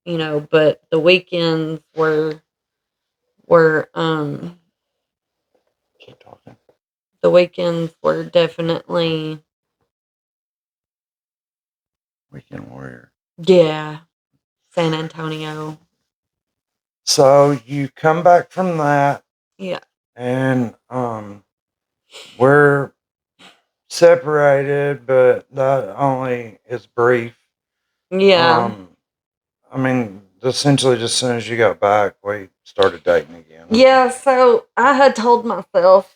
but the weekends were Keep talking. the weekends were definitely Weekend warrior. yeah, San Antonio. So you come back from that, Yeah. and we're separated, but that only is brief. Yeah. Um, I mean, essentially, just as soon as you got back, we started dating again. Yeah, so I had told myself,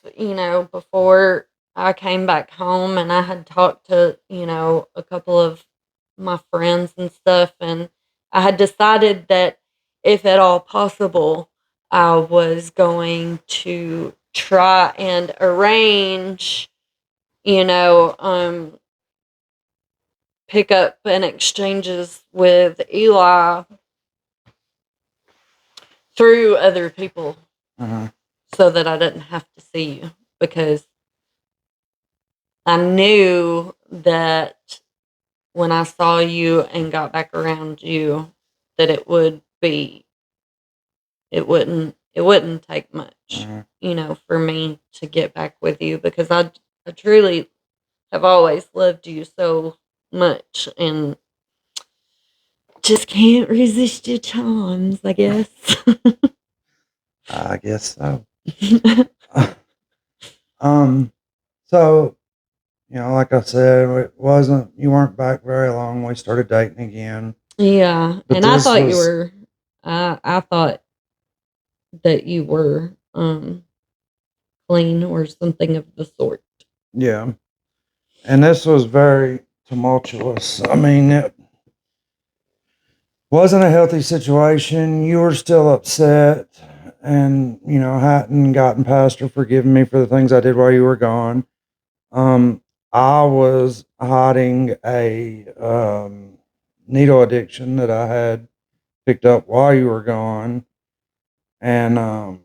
before I came back home and I had talked to, a couple of my friends and stuff, and I had decided that if at all possible, I was going to try and arrange, you know, um, pickup and exchanges with Eli through other people Mm-hmm. so that I didn't have to see you because I knew that when I saw you and got back around you that it wouldn't take much, Mm-hmm. for me to get back with you because I truly have always loved you so much and just can't resist your charms, I guess. I guess so. um, so like I said, it wasn't. You weren't back very long. We started dating again. Yeah, But and I this thought you was, were. I thought that you were clean or something of the sort. yeah, and this was very tumultuous. I mean, it wasn't a healthy situation. You were still upset, and hadn't gotten past or forgiven me for the things I did while you were gone. Um, I was hiding a needle addiction that I had picked up while you were gone, and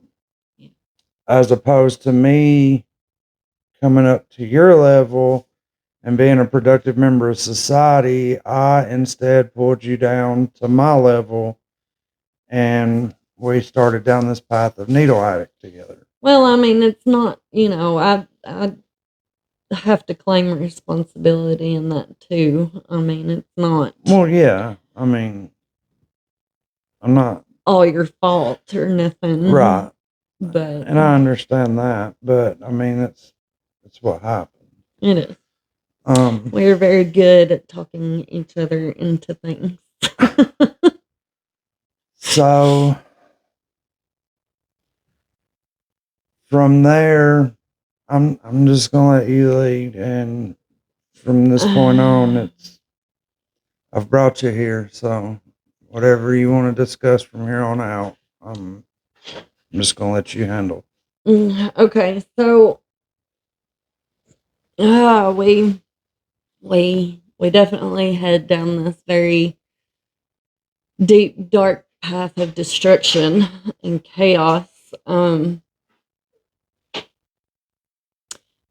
as opposed to me coming up to your level and being a productive member of society, I instead pulled you down to my level, and we started down this path of needle addict together. Well, I mean, it's not. I have to claim responsibility in that too. I mean, it's not Well, yeah, I mean, I'm not all your fault or nothing, right, but and I understand that, but I mean, it's what happened. it is. Um, We're very good at talking each other into things. so from there, I'm just gonna let you lead, and from this point on, I've brought you here, so whatever you want to discuss from here on out, I'm just gonna let you handle. Okay, so we definitely head down this very deep, dark path of destruction and chaos.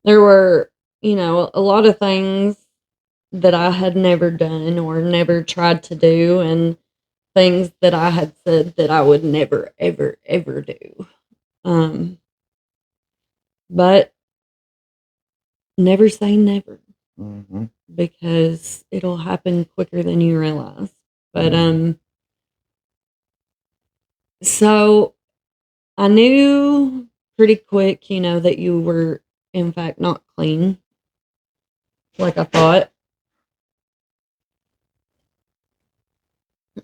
There were, a lot of things that I had never done or never tried to do, and things that I had said that I would never, ever, ever do. Um, but never say never Mm-hmm. because it'll happen quicker than you realize. But so I knew pretty quick, that you were in fact not clean, like I thought.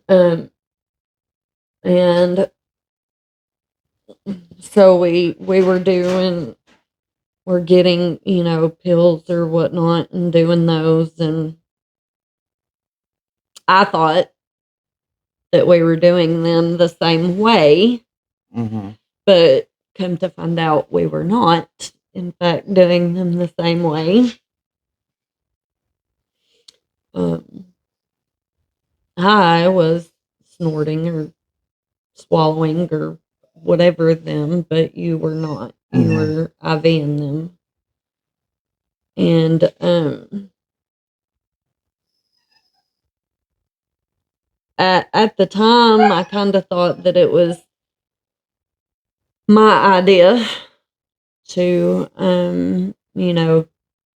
Um, and so we're getting, pills or whatnot and doing those. And I thought that we were doing them the same way, Mm-hmm. but come to find out we were not, in fact, doing them the same way. Um, I was snorting or swallowing or whatever them, but you were not. You Mm-hmm. were IVing them. And at the time, I kind of thought that it was my idea to,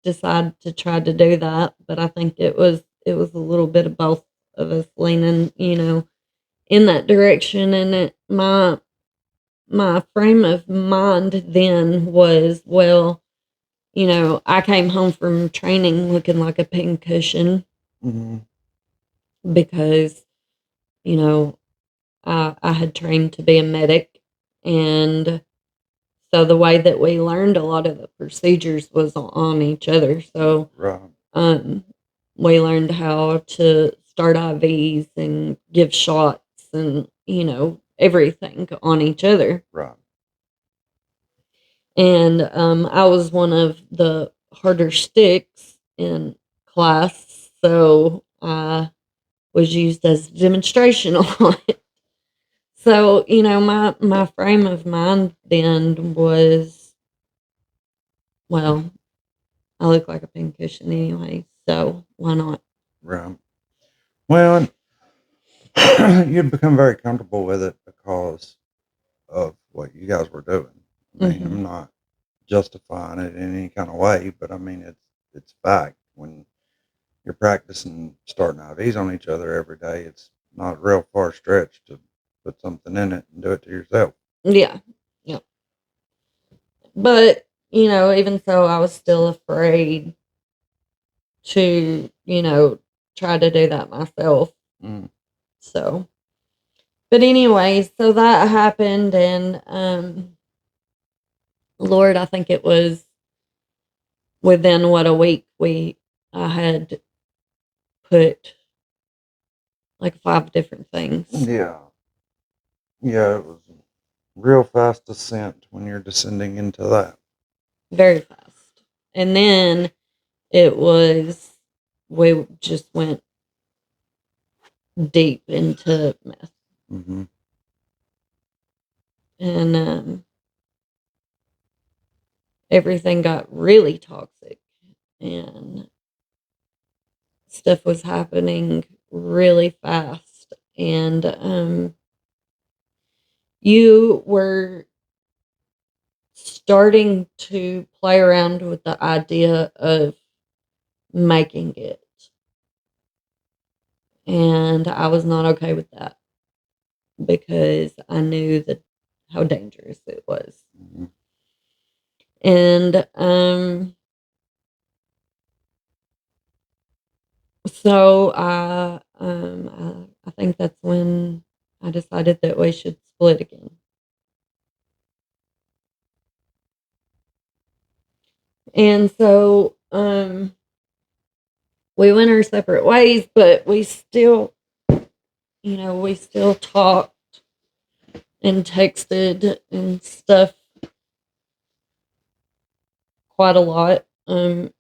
decide to try to do that. But I think it was a little bit of both of us leaning, in that direction. And my frame of mind then was, well, I came home from training looking like a pincushion Mm-hmm. because, you know, I had trained to be a medic. And so the way that we learned a lot of the procedures was on each other. So Right. um, we learned how to start IVs and give shots and, everything on each other. Right. And I was one of the harder sticks in class, so I was used as a demonstration on it. So, my frame of mind then was, well, I look like a pincushion anyway, so why not? Right. Well, you'd become very comfortable with it because of what you guys were doing. I mean, Hmm. I'm not justifying it in any kind of way, but I mean it's fact. When you're practicing starting IVs on each other every day, it's not a real far stretch to put something in it and do it to yourself. Yeah, yeah. But, even so, I was still afraid to, try to do that myself. Mm. So, but anyway, so that happened. And Lord, I think it was within what, a week, I had put like 5 different things. Yeah. Yeah, it was a real fast descent when you're descending into that. Very fast. And then it was, we just went deep into meth. Mm-hmm. And everything got really toxic. And stuff was happening really fast. And you were starting to play around with the idea of making it. And I was not okay with that because I knew that how dangerous it was. Mm-hmm. And so I think that's when I decided that we should split again. And so we went our separate ways, but we still talked and texted and stuff quite a lot for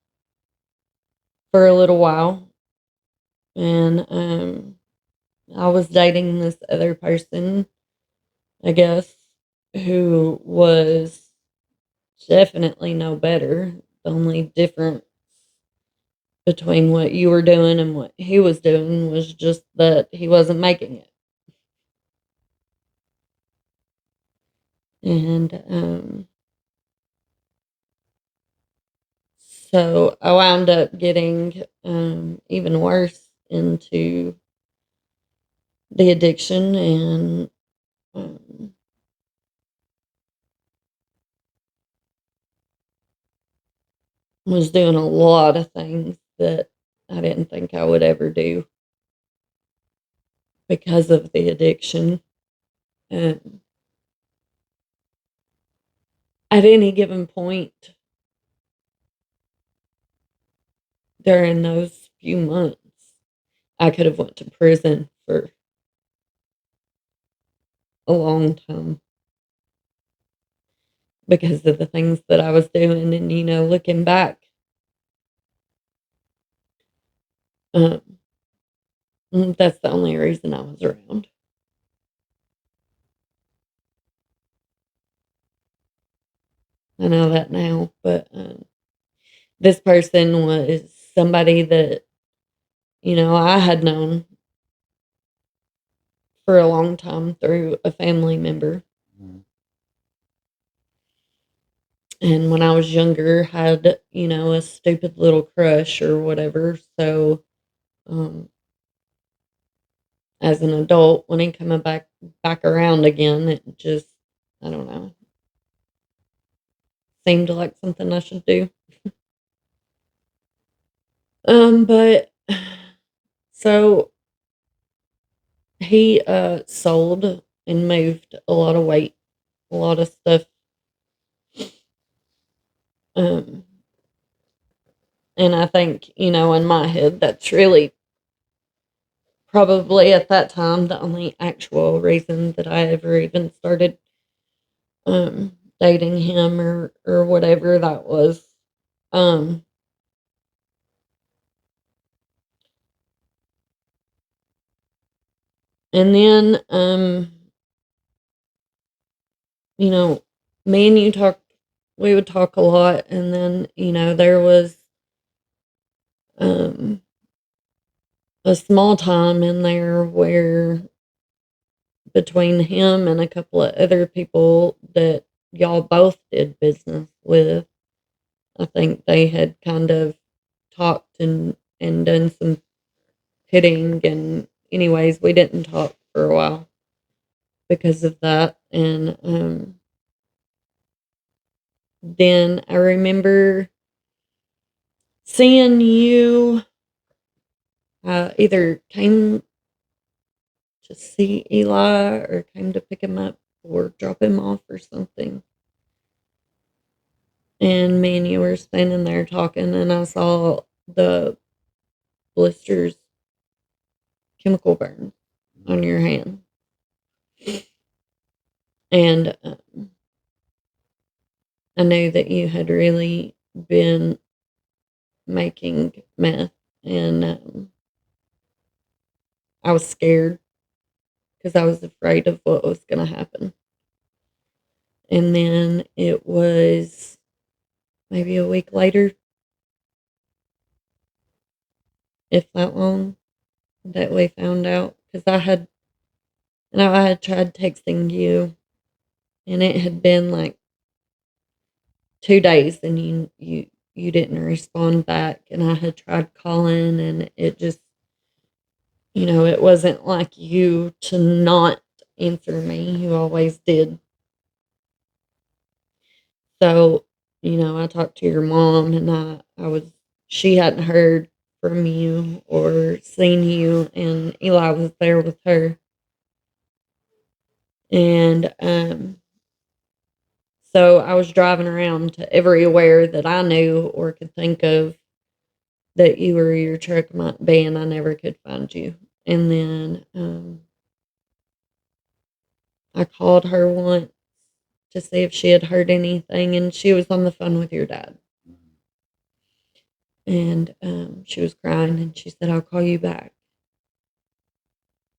a little while. And I was dating this other person, I guess, who was definitely no better. The only difference between what you were doing and what he was doing was just that he wasn't making it. And so I wound up getting even worse into the addiction. And um, was doing a lot of things that I didn't think I would ever do because of the addiction. Um, at any given point during those few months, I could have went to prison for a long time because of the things that I was doing. And, looking back, um, that's the only reason I was around. I know that now, but this person was somebody that, I had known for a long time through a family member. And when I was younger, had, a stupid little crush or whatever. So, as an adult, when he came back around again, it just, I don't know, seemed like something I should do. But so he sold and moved a lot of weight, a lot of stuff. Um, and I think, in my head, that's really probably at that time the only actual reason that I ever even started dating him or whatever that was. Um, and then you know, me and you talked. We would talk a lot, and then there was um a small time in there where between him and a couple of other people that y'all both did business with, I think they had kind of talked and done some pitting, and anyways, we didn't talk for a while because of that. And then I remember seeing you either came to see Eli or came to pick him up or drop him off or something. And me and you were standing there talking, and I saw the blisters, chemical burn on your hand. And I knew that you had really been making meth, and I was scared because I was afraid of what was going to happen. And then it was maybe a week later, if that long, that we found out because I had tried texting you, and it had been like 2 days, and you didn't respond back, and I had tried calling, and it just, it wasn't like you to not answer me. You always did. So, I talked to your mom, and she hadn't heard from you or seen you, and Eli was there with her. And so I was driving around to everywhere that I knew or could think of that you or your truck might be, and I never could find you. And then I called her once to see if she had heard anything, and she was on the phone with your dad. And she was crying, and she said, "I'll call you back."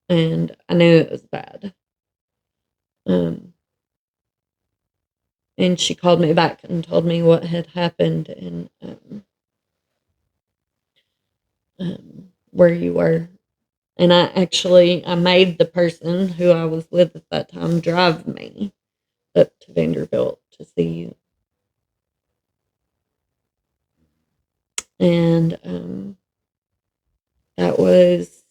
And I knew it was bad. Um, and she called me back and told me what had happened and where you were. And I made the person who I was with at that time drive me up to Vanderbilt to see you. And that was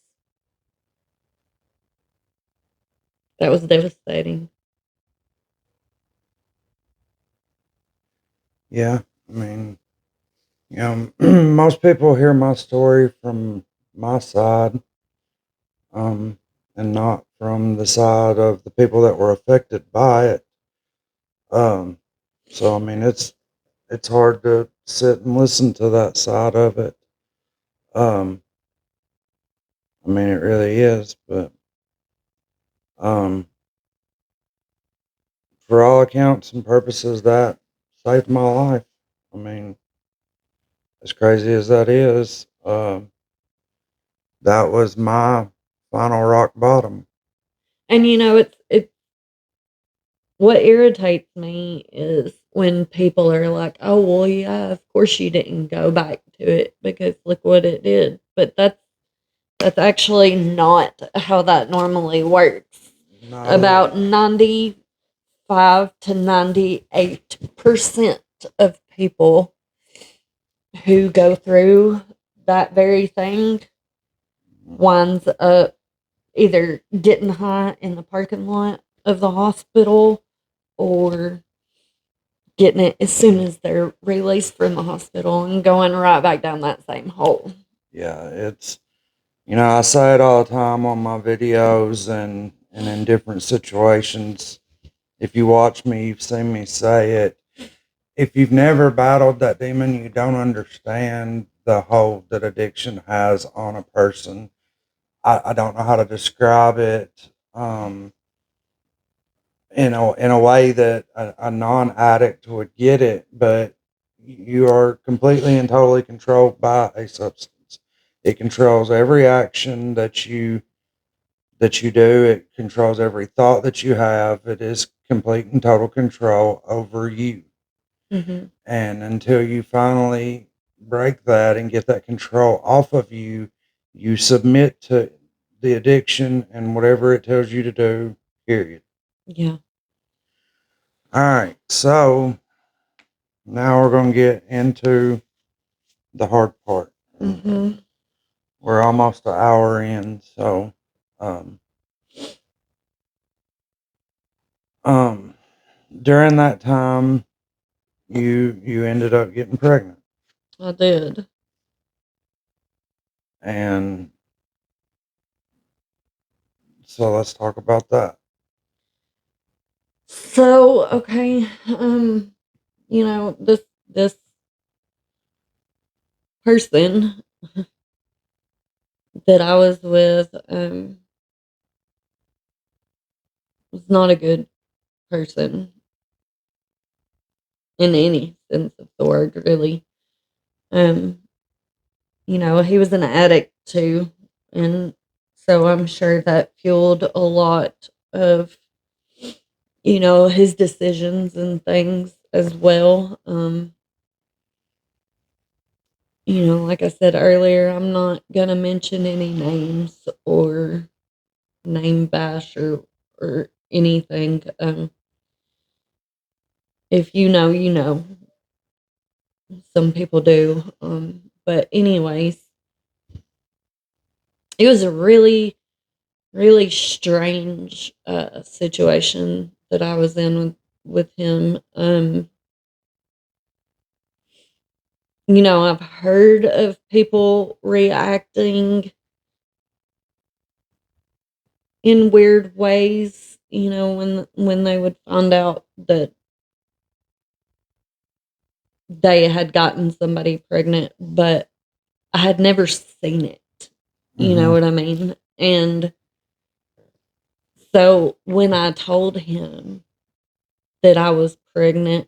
devastating. Yeah, I mean, most people hear my story from my side. and not from the side of the people that were affected by it. Um, so I mean, it's hard to sit and listen to that side of it. Um, I mean, it really is, but um, for all accounts and purposes, that saved my life. I mean, as crazy as that is, that was my final rock bottom. And it's what irritates me is when people are like, "Oh, well, yeah, of course you didn't go back to it because look what it did." But that's actually not how that normally works. Not at About all. 95 to 98% of people who go through that very thing winds up either getting high in the parking lot of the hospital or getting it as soon as they're released from the hospital and going right back down that same hole. Yeah, it's I say it all the time on my videos and in different situations. If you watch me, you've seen me say it. If you've never battled that demon, you don't understand the hold that addiction has on a person. I don't know how to describe it in a way that a non addict would get it, but you are completely and totally controlled by a substance. It controls every action that you do. It controls every thought that you have. It is complete and total control over you. Mm-hmm. And until you finally break that and get that control off of you, you submit to the addiction and whatever it tells you to do, period. Yeah. All right. So now we're going to get into the hard part. Mm-hmm. We're almost an hour in. So, um, um, during that time, you ended up getting pregnant. I did. And so let's talk about that. So, okay, this person that I was with was not a good person in any sense of the word, really. Um, he was an addict too, and so I'm sure that fueled a lot of his decisions and things as well. Like I said earlier, I'm not gonna mention any names or name bash or anything. If you know, you know. Some people do. But anyways, it was a really, really strange situation that I was in with him. I've heard of people reacting in weird ways, when they would find out that they had gotten somebody pregnant, but I had never seen it. You know Mm-hmm. what I mean? And so when I told him that I was pregnant,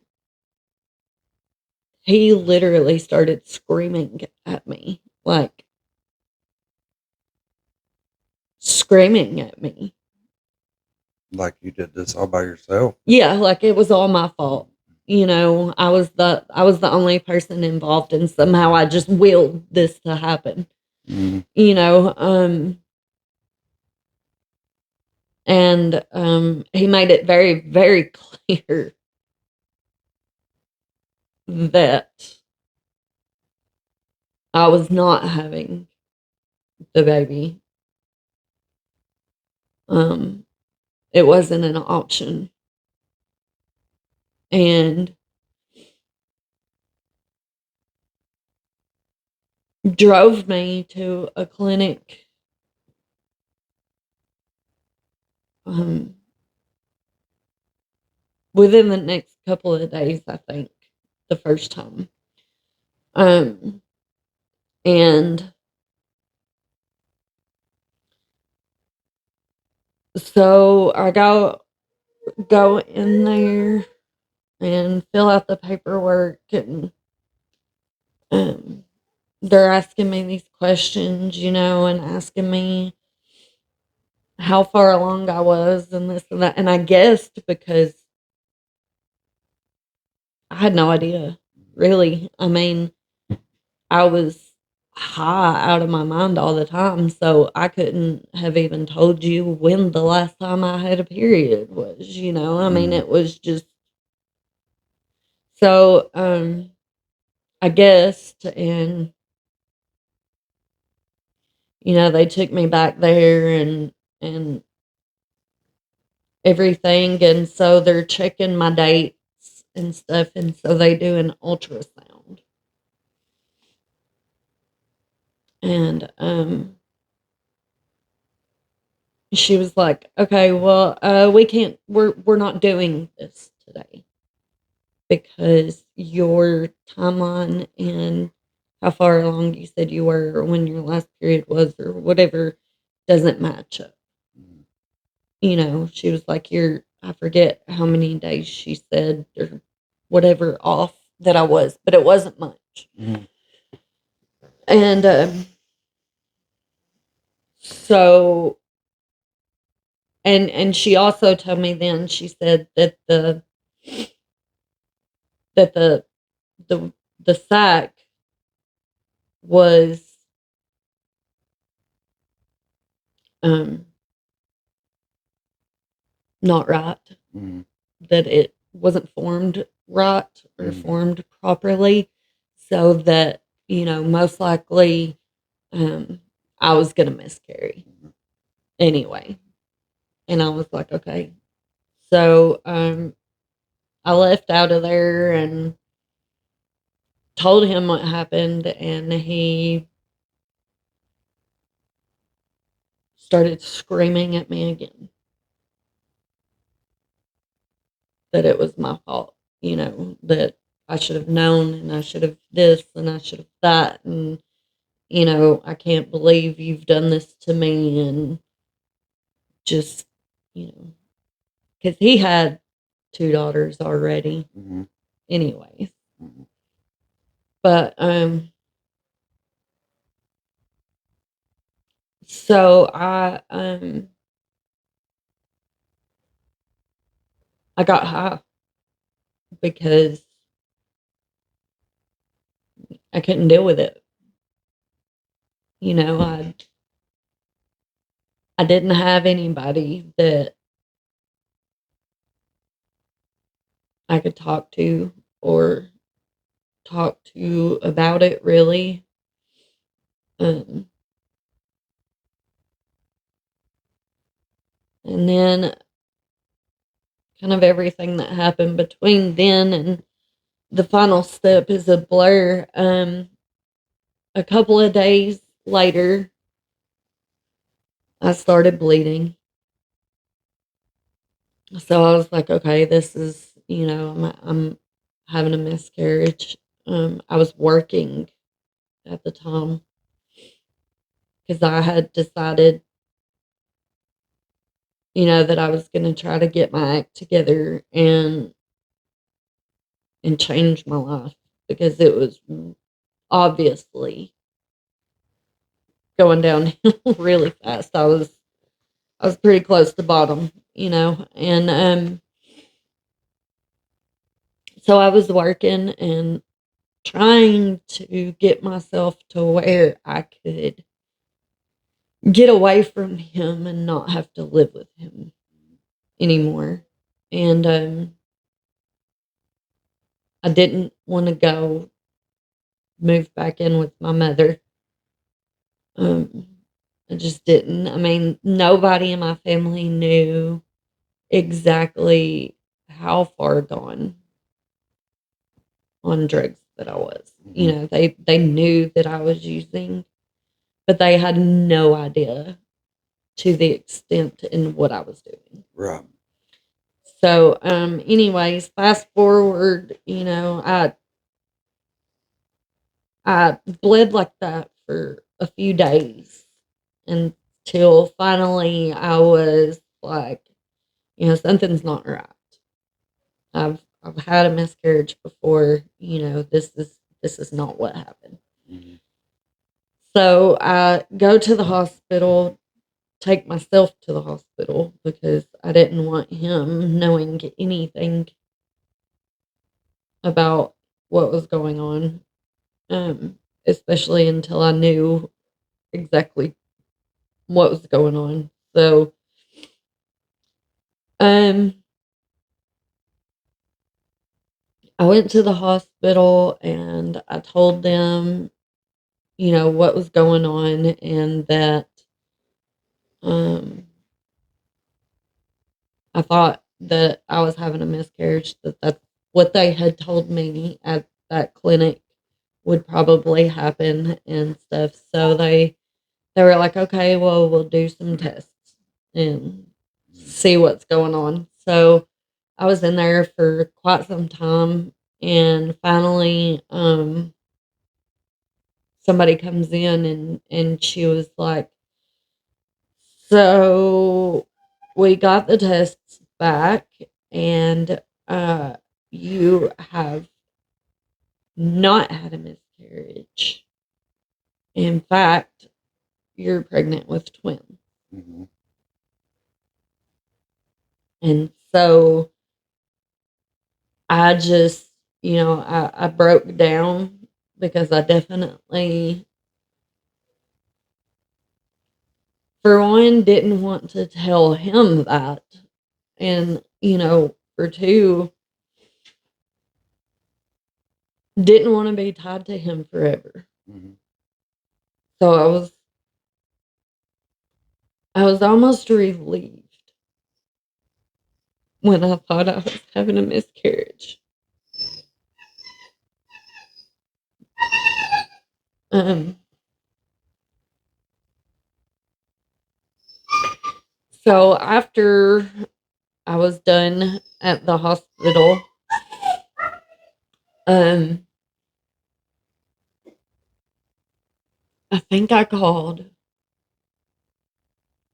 he literally started screaming at me, like screaming at me. Like you did this all by yourself. Yeah, like it was all my fault. I was the only person involved and somehow I just willed this to happen. Mm-hmm. You know, and he made it very, very clear that I was not having the baby. It wasn't an option. And drove me to a clinic within the next couple of days, I think, the first time. And so I go in there and fill out the paperwork, and um, they're asking me these questions, and asking me how far along I was and this and that. And I guessed because I had no idea, really. I mean, I was high out of my mind all the time, so I couldn't have even told you when the last time I had a period was. I mean, it was just so I guessed, and they took me back there and everything, and so they're checking my dates and stuff, and so they do an ultrasound. And she was like, "Okay, well, we can't. We're not doing this today because your timeline and how far along you said you were, or when your last period was, or whatever, doesn't match up." She was like, I forget how many days she said, or whatever, off that I was, but it wasn't much. And so, and she also told me then, she said that that the the sac was um not right, that it wasn't formed right or formed properly, so that most likely I was gonna miscarry anyway. And I was like, okay. So I left out of there and told him what happened, and he started screaming at me again that it was my fault, that I should have known, and I should have this, and I should have that, and I can't believe you've done this to me, and just, because he had two daughters already, anyways. But so I got high because I couldn't deal with it. I didn't have anybody that I could talk to or talk to about it, really. Um, and then kind of everything that happened between then and the final step is a blur. A couple of days later, I started bleeding. So I was like, okay, this is, I'm having a miscarriage. I was working at the time because I had decided, that I was going to try to get my act together and change my life, because it was obviously going downhill really fast. I was pretty close to bottom, and so I was working and trying to get myself to where I could get away from him and not have to live with him anymore. And I didn't want to go move back in with my mother. Um, I just didn't. I mean, nobody in my family knew exactly how far gone on drugs that I was. They knew that I was using, but they had no idea to the extent in what I was doing. Right. So, anyways, fast forward, you know, I bled like that for a few days until finally I was like, you know, something's not right. I've had a miscarriage before, you know, this is not what happened. Mm-hmm. So I go to the hospital, take myself to the hospital because I didn't want him knowing anything about what was going on. Especially until I knew exactly what was going on. So, um, I went to the hospital and I told them, you know, what was going on and that, um, I thought that I was having a miscarriage, that's what they had told me at that clinic would probably happen and stuff. So they were like, okay, well, we'll do some tests and see what's going on. So I was in there for quite some time, and finally, somebody comes in and she was like, so we got the tests back, and you have not had a miscarriage. In fact, you're pregnant with twins. Mm-hmm. And so I just, you know, I broke down because I definitely, for one, didn't want to tell him that. And, you know, for two, didn't want to be tied to him forever. Mm-hmm. So I was almost relieved when I thought I was having a miscarriage. Um, so after I was done at the hospital, um, I think I called.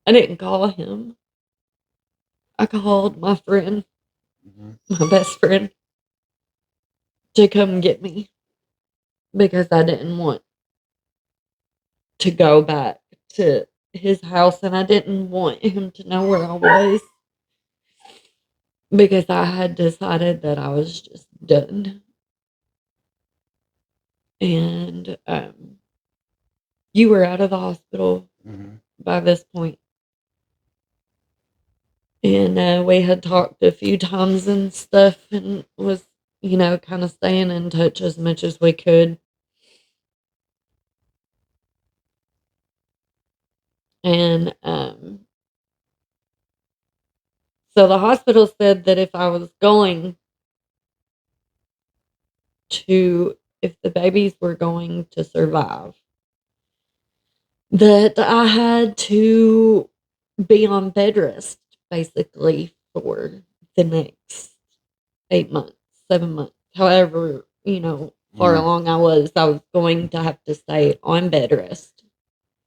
I didn't call him. I called my friend, Mm-hmm. my best friend, to come get me because I didn't want to go back to his house and I didn't want him to know where I was because I had decided that I was just done. And you were out of the hospital Mm-hmm. by this point. And we had talked a few times and stuff and was, you know, kind of staying in touch as much as we could. And so the hospital said that if I was going if the babies were going to survive, that I had to be on bed rest basically for the next 8 months, 7 months, however, you know, far Mm-hmm. along I was going to have to stay on bed rest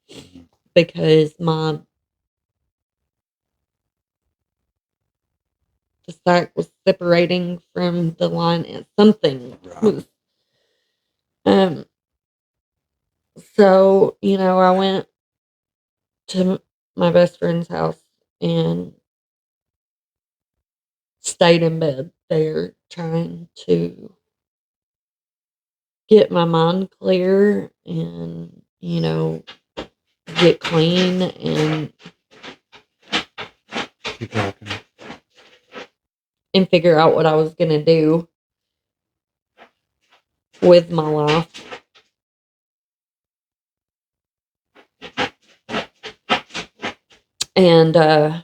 Mm-hmm. because the sac was separating from the line and something Right. was, um, so, you know, I went to my best friend's house and stayed in bed there trying to get my mind clear and, you know, get clean Keep talking. and figure out what I was going to do with my life. And I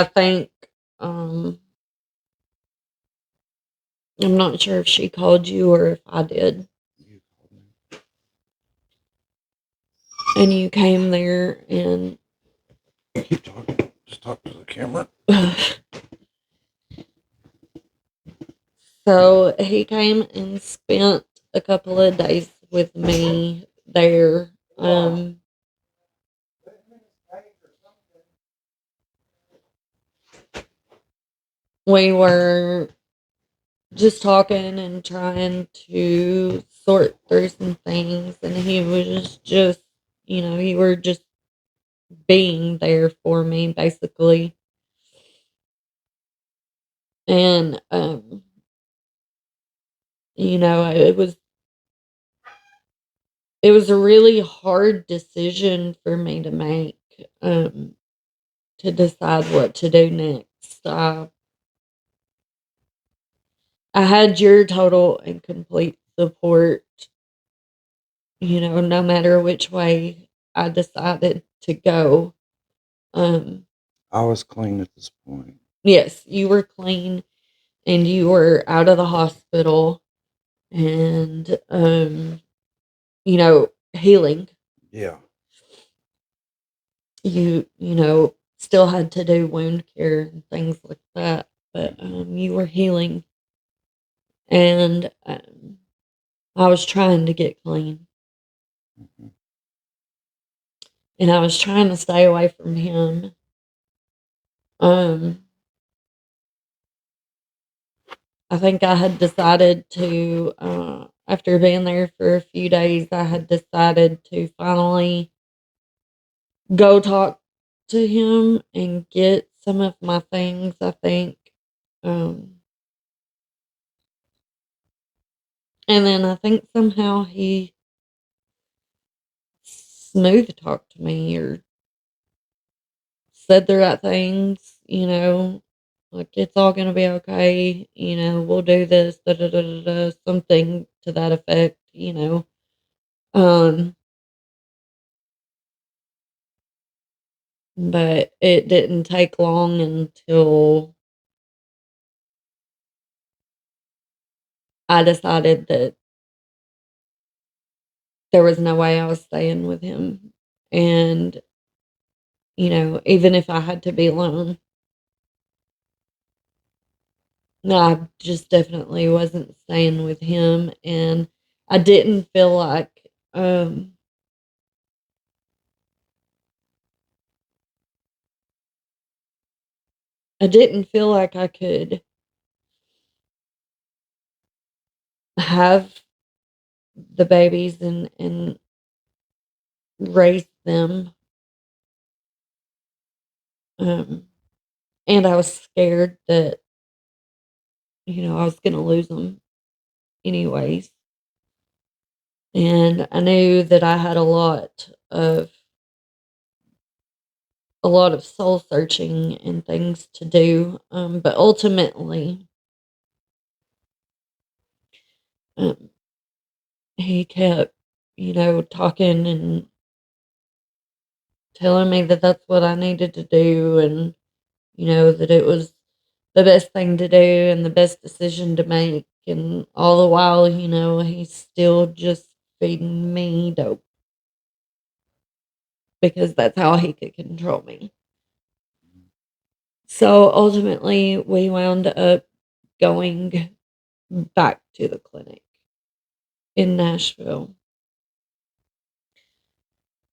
think I'm not sure if she called you or if I did. You called me. and you came there and Keep talking. Just talk to the camera. so he came and spent a couple of days with me there. We were just talking and trying to sort through some things, and he was just, you were just being there for me basically. And it was a really hard decision for me to make, to decide what to do next. I had your total and complete support, no matter which way I decided to go. I was clean at this point. Yes, you were clean and you were out of the hospital and, healing. Yeah. You still had to do wound care and things like that, but you were healing, and I was trying to get clean, and I was trying to stay away from him. Um, I think I had decided to, after being there for a few days, I had decided to finally go talk to him and get some of my things, I think. Um, and then I think somehow he smooth talked to me or said the right things, like it's all gonna be okay, we'll do this, da da da da da, something to that effect. Um, but it didn't take long until I decided that there was no way I was staying with him. And, even if I had to be alone, I just definitely wasn't staying with him. And I didn't feel like, I could have the babies and raise them. Um, and I was scared that, I was going to lose them anyways. And I knew that I had a lot of soul searching and things to do. But ultimately, um, he kept, talking and telling me that that's what I needed to do, and that it was the best thing to do and the best decision to make. And all the while, he's still just feeding me dope because that's how he could control me. So ultimately, we wound up going back to the clinic in Nashville.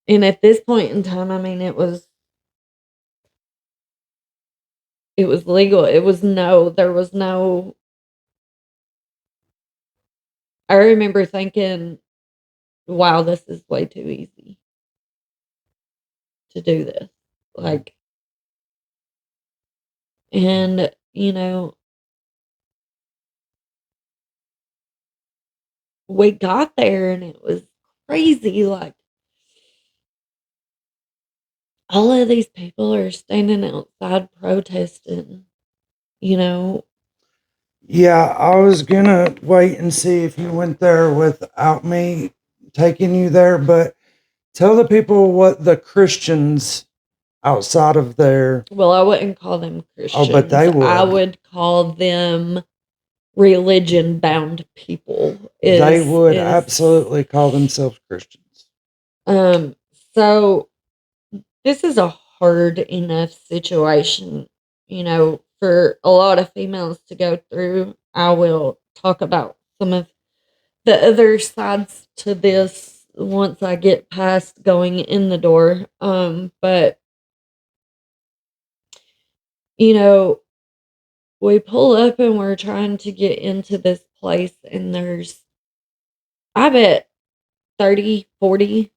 And at this point in time, I mean, it was legal. There was no, I remember thinking, wow, this is way too easy to do this. Like, and, we got there and it was crazy. Like, all of these people are standing outside protesting, you know. Yeah, I was gonna wait and see if you went there without me taking you there, but tell the people what the Christians outside of there. Well, I wouldn't call them Oh, but Christians. they I would. would call them religion bound people. They Is would is absolutely call themselves Christians. um So this is a hard enough situation, for a lot of females to go through. I will talk about some of the other sides to this once I get past going in the door. But you know, we pull up and we're trying to get into this place, and there's, I bet, 30, 40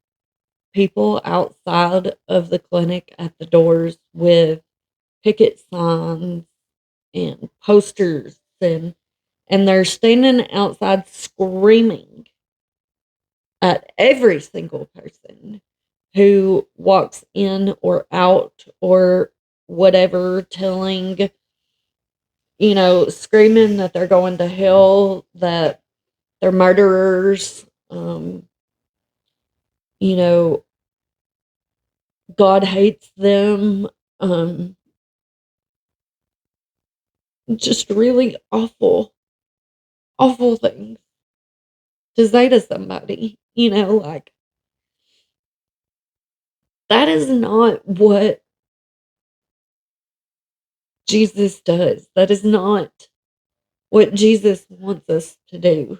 people outside of the clinic at the doors with picket signs and posters, and they're standing outside screaming at every single person who walks in or out or whatever, telling, screaming that they're going to hell, that they're murderers, you know, God hates them, just really awful, awful things to say to somebody, like, that is not what Jesus does. That is not what Jesus wants us to do.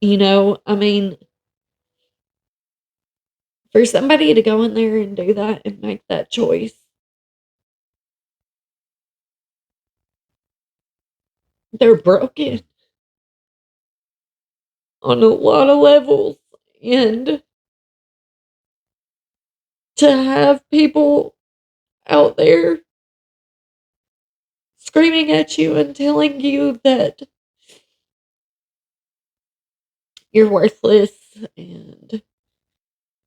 I mean, for somebody to go in there and do that and make that choice, they're broken on a lot of levels. And to have people out there screaming at you and telling you that you're worthless and,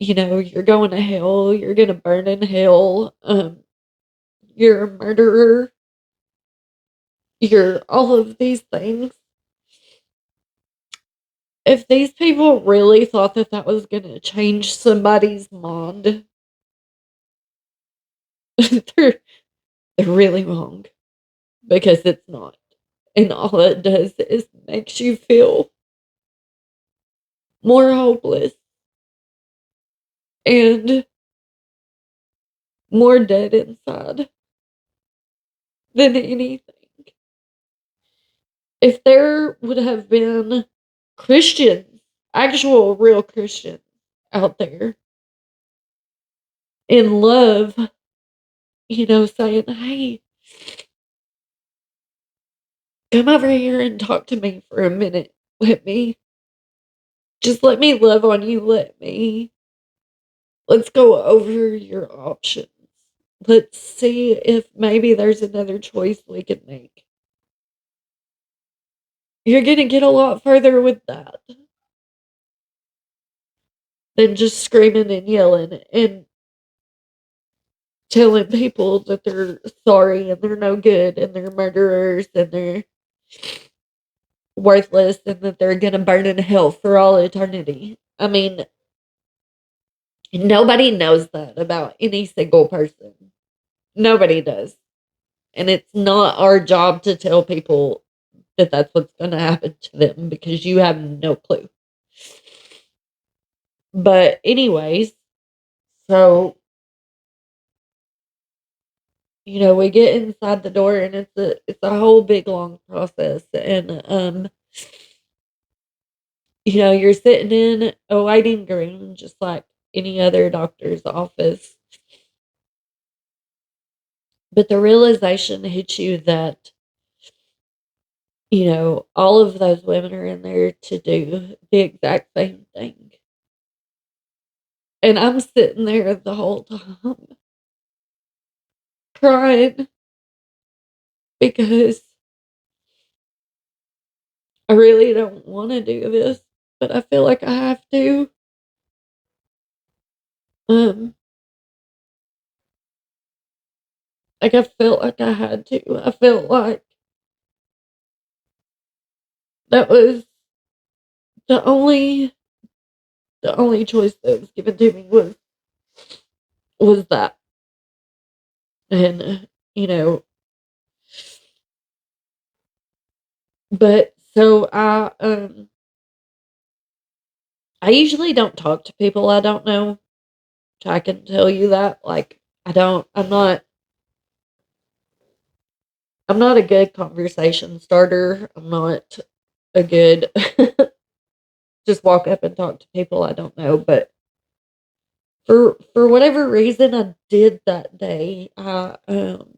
you're going to hell, you're going to burn in hell, you're a murderer, you're all of these things. If these people really thought that that was going to change somebody's mind, they're, they're really wrong, because it's not. And all it does is makes you feel more hopeless and more dead inside than anything. If there would have been Christians, actual real Christians out there in love, saying, hey, come over here and talk to me for a minute. Let me love on you. Let's go over your options. Let's see if maybe there's another choice we can make. You're going to get a lot further with that than just screaming and yelling and telling people that they're sorry and they're no good and they're murderers and they're worthless and that they're going to burn in hell for all eternity. I mean, nobody knows that about any single person. Nobody does. And it's not our job to tell people that that's what's going to happen to them, because you have no clue. But anyways, so we get inside the door, and it's a whole big long process, and you're sitting in a waiting room just like any other doctor's office. But the realization hits you that all of those women are in there to do the exact same thing. And I'm sitting there the whole time crying because I really don't want to do this, but I feel like I have to. Um, like I felt like I had to. I felt like that was the only choice that was given to me was that. And but so I usually don't talk to people I don't know. I can tell you that. Like, I'm not a good conversation starter. I'm not a good just walk up and talk to people I don't know. But for whatever reason, I did that day. Because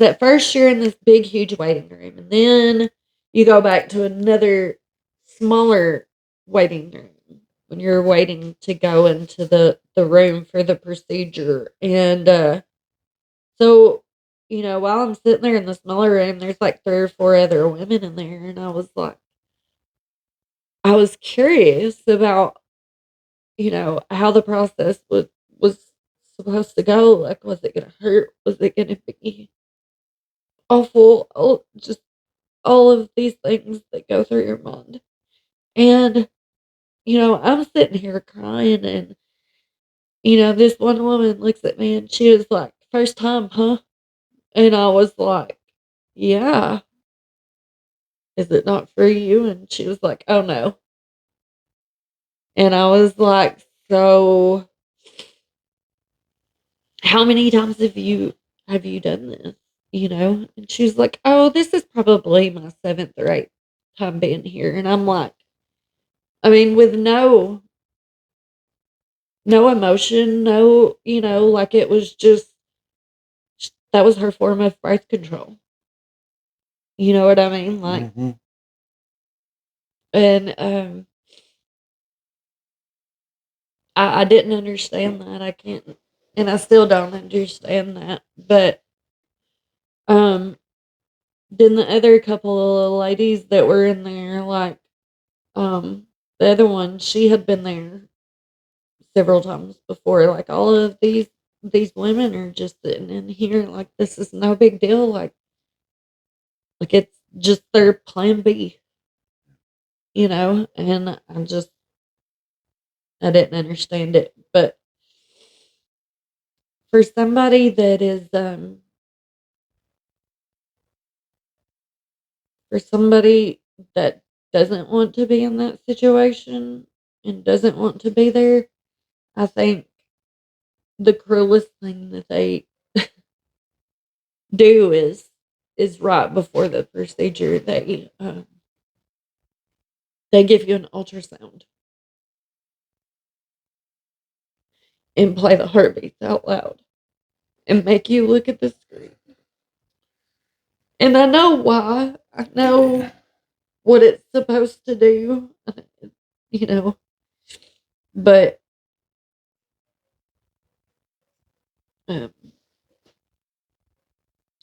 at first you're in this big, huge waiting room, and then you go back to another smaller waiting room when you're waiting to go into the room for the procedure. And so, while I'm sitting there in the smaller room, there's like three or four other women in there, and I was curious about, how the process was supposed to go. Like, was it gonna hurt? Was it gonna be awful? Oh, just all of these things that go through your mind. And, I'm sitting here crying, and, this one woman looks at me and she was like, "First time, huh?" And I was like, "Yeah, is it not for you?" And she was like, "Oh no." And I was like, "So how many times have you done this?" And she was like, "Oh, this is probably my seventh or eighth time being here." And I'm like, I mean, with no emotion, no, like it was just that was her form of birth control. You know what I mean? Like, Mm-hmm. and I didn't understand that. I can't, and I still don't understand that. But um, then the other couple of ladies that were in there, like the other one, she had been there several times before. Like all of these women are just sitting in here like this is no big deal. Like it's just their plan B, and I didn't understand it. But for somebody that is for somebody that doesn't want to be in that situation and doesn't want to be there, I think the cruelest thing that they do is right before the procedure they give you an ultrasound and play the heartbeats out loud and make you look at the screen. And I know why. I know what it's supposed to do, you know, but um,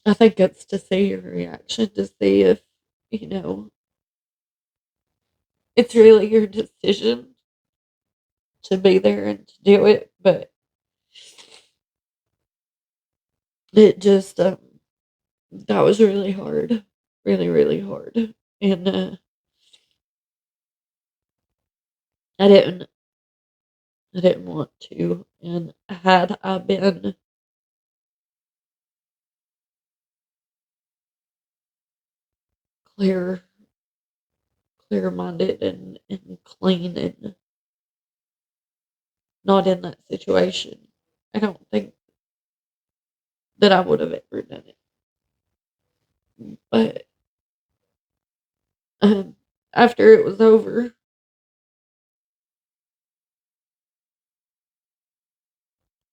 I think it's to see your reaction to see if, you know, it's really your decision to be there and to do it. But it just, that was really hard, really, really hard. And I didn't, I didn't want to. And had I been clear, clear minded and clean and not in that situation, I don't think that I would have ever done it. But after it was over,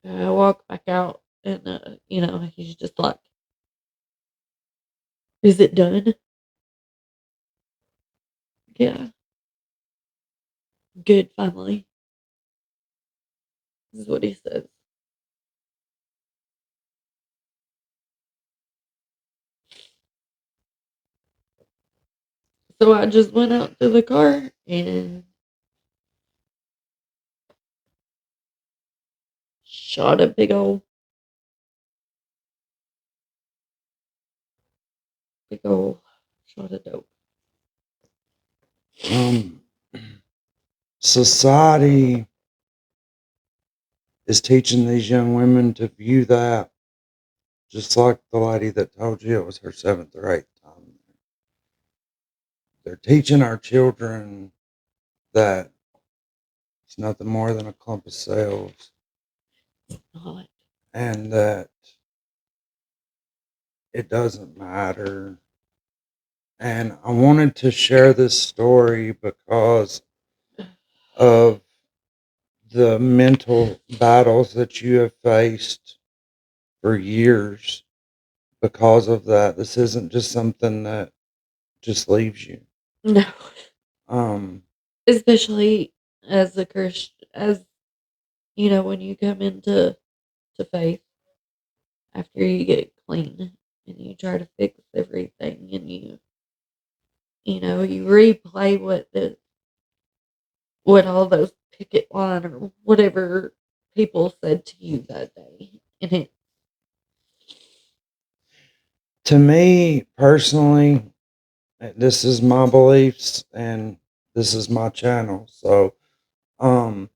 I walked back out, and he's just like, "Is it done?" Yeah, good. Finally, this is what he says. So I just went out to the car and shot a big old shot of dope. Um, Society is teaching these young women to view that just like the lady that told you it was her seventh or eighth time. They're teaching our children that it's nothing more than a clump of cells, Not. and that it doesn't matter. And I wanted to share this story because of the mental battles that you have faced for years because of that. This isn't just something that just leaves you. No. Um, Especially as a Christian, as when you come into faith after you get clean and you try to fix everything and you replay what all those picket line or whatever people said to you that day. And to me personally, this is my beliefs and this is my channel. So, um,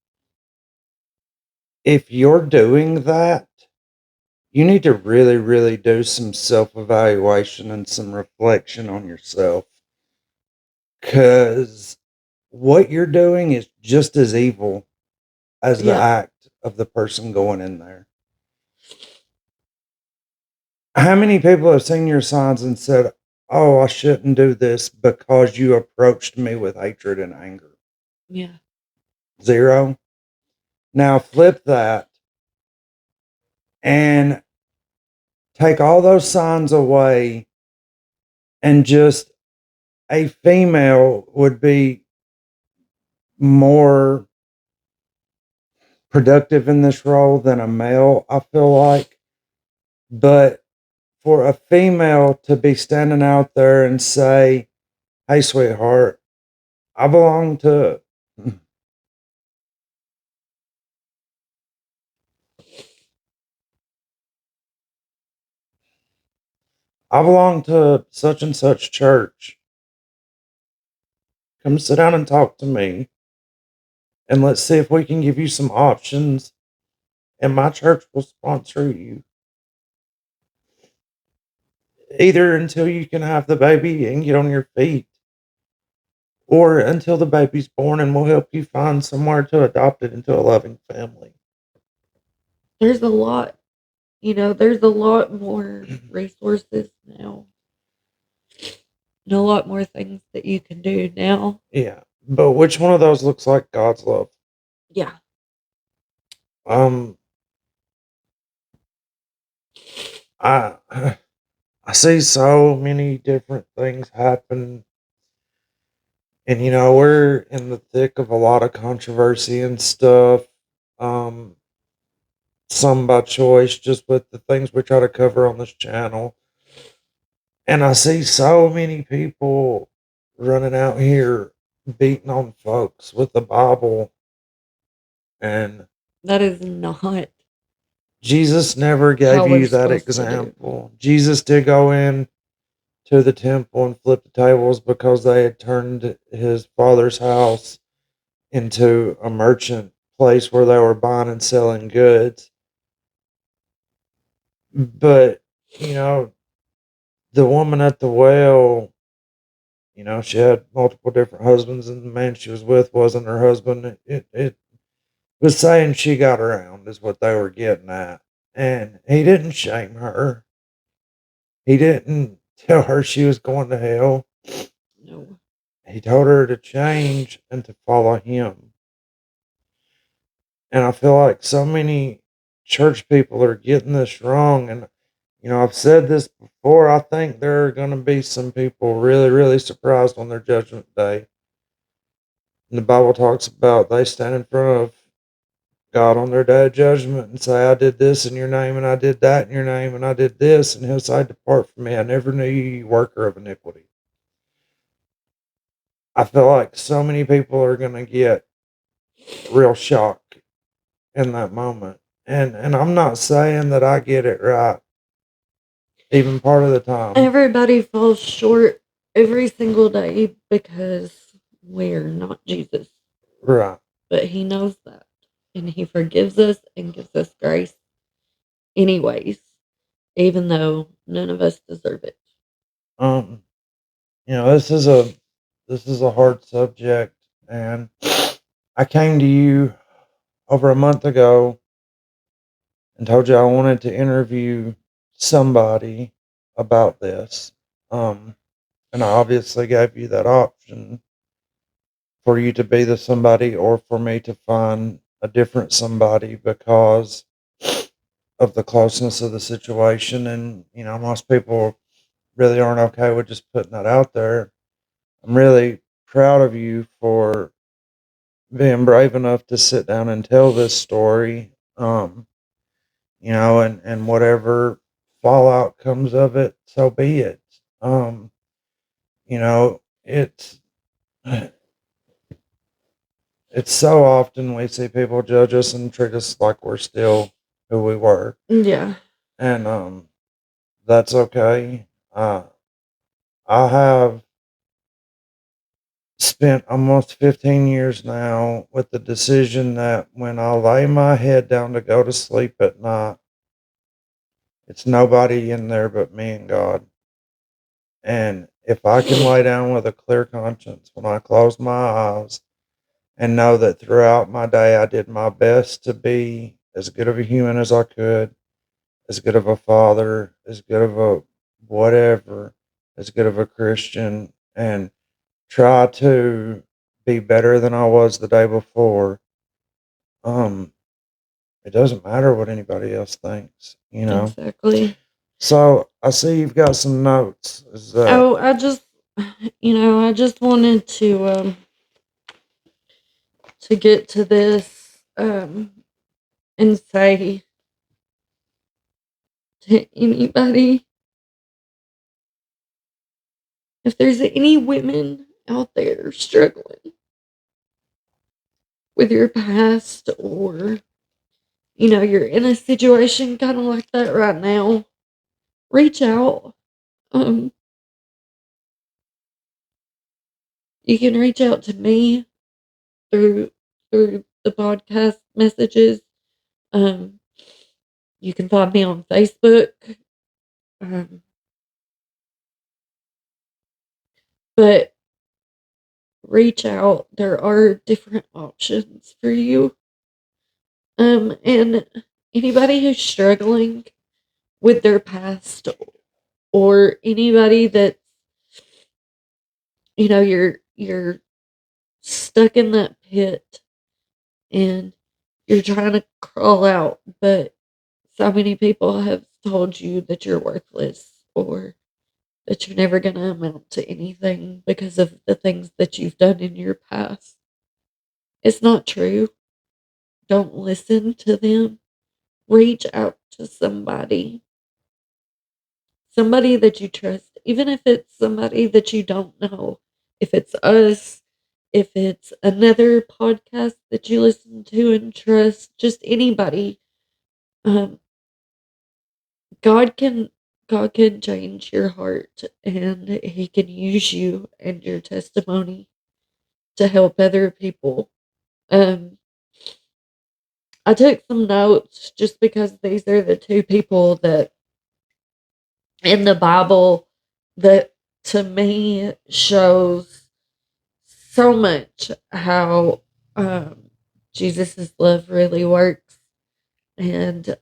if you're doing that, you need to really, really do some self evaluation and some reflection on yourself. Because what you're doing is just as evil as the yeah, act of the person going in there. How many people have seen your signs and said, "Oh, I shouldn't do this because you approached me with hatred and anger"? yeah, Zero. Now flip that and take all those signs away, and just a female would be more productive in this role than a male, I feel like. But for a female to be standing out there and say, "Hey, sweetheart, I belong to I belong to such and such church. Come sit down and talk to me, and let's see if we can give you some options, and my church will sponsor you either until you can have the baby and get on your feet, or until the baby's born, and we'll help you find somewhere to adopt it into a loving family." there's a lot. There's a lot more resources now, and a lot more things that you can do now. Yeah, but which one of those looks like God's love? Yeah, Um, I I see so many different things happen, and we're in the thick of a lot of controversy and stuff. Um, some by choice, just with the things we try to cover on this channel. And I see so many people running out here beating on folks with the Bible, and that is not Jesus never gave how we're you that supposed to do. example. Jesus did go in to the temple and flip the tables because they had turned his father's house into a merchant place where they were buying and selling goods. But, you know, the woman at the well, she had multiple different husbands, and the man she was with wasn't her husband. It was saying she got around, is what they were getting at. And he didn't shame her. He didn't tell her she was going to hell. No. He told her to change and to follow him. And I feel like so many church people are getting this wrong. And, I've said this before. I think there are going to be some people really, really surprised on their judgment day. And the Bible talks about they stand in front of God on their day of judgment and say, "I did this in your name, and I did that in your name, and I did this." And he'll say, "Depart from me. I never knew you, you worker of iniquity." I feel like so many people are going to get real shock in that moment. And I'm not saying that I get it right, even part of the time. Everybody falls short every single day because we're not Jesus. Right. But he knows that. And he forgives us and gives us grace anyways, even though none of us deserve it. Um, this is a hard subject. And I came to you over a month ago and told you I wanted to interview somebody about this. And I obviously gave you that option for you to be the somebody or for me to find a different somebody because of the closeness of the situation. And, most people really aren't okay with just putting that out there. I'm really proud of you for being brave enough to sit down and tell this story. And whatever fallout comes of it, so be it. Um, it's it's so often we see people judge us and treat us like we're still who we were. Yeah. And that's okay. I have spent almost 15 years now with the decision that when I lay my head down to go to sleep at night, it's nobody in there but me and God. And if I can lay down with a clear conscience when I close my eyes and know that throughout my day I did my best to be as good of a human as I could, as good of a father, as good of a whatever, as good of a Christian, and try to be better than I was the day before, um, it doesn't matter what anybody else thinks. Exactly. So I see you've got some notes. Is that Oh, I just wanted to get to this and say to anybody, if there's any women out there struggling with your past, or you're in a situation kind of like that right now, reach out. Um, you can reach out to me through the podcast messages. Um, you can find me on Facebook. Um, but reach out. There are different options for you. And anybody who's struggling with their past, or anybody that you're stuck in that pit and you're trying to crawl out, but so many people have told you that you're worthless, or that you're never going to amount to anything because of the things that you've done in your past. It's not true. Don't listen to them. Reach out to somebody that you trust, even if it's somebody that you don't know. If it's us, if it's another podcast that you listen to and trust, just anybody. Um, God can God can change your heart, and He can use you and your testimony to help other people. Um, I took some notes just because these are the two people that in the Bible that to me shows so much how um, Jesus' love really works, and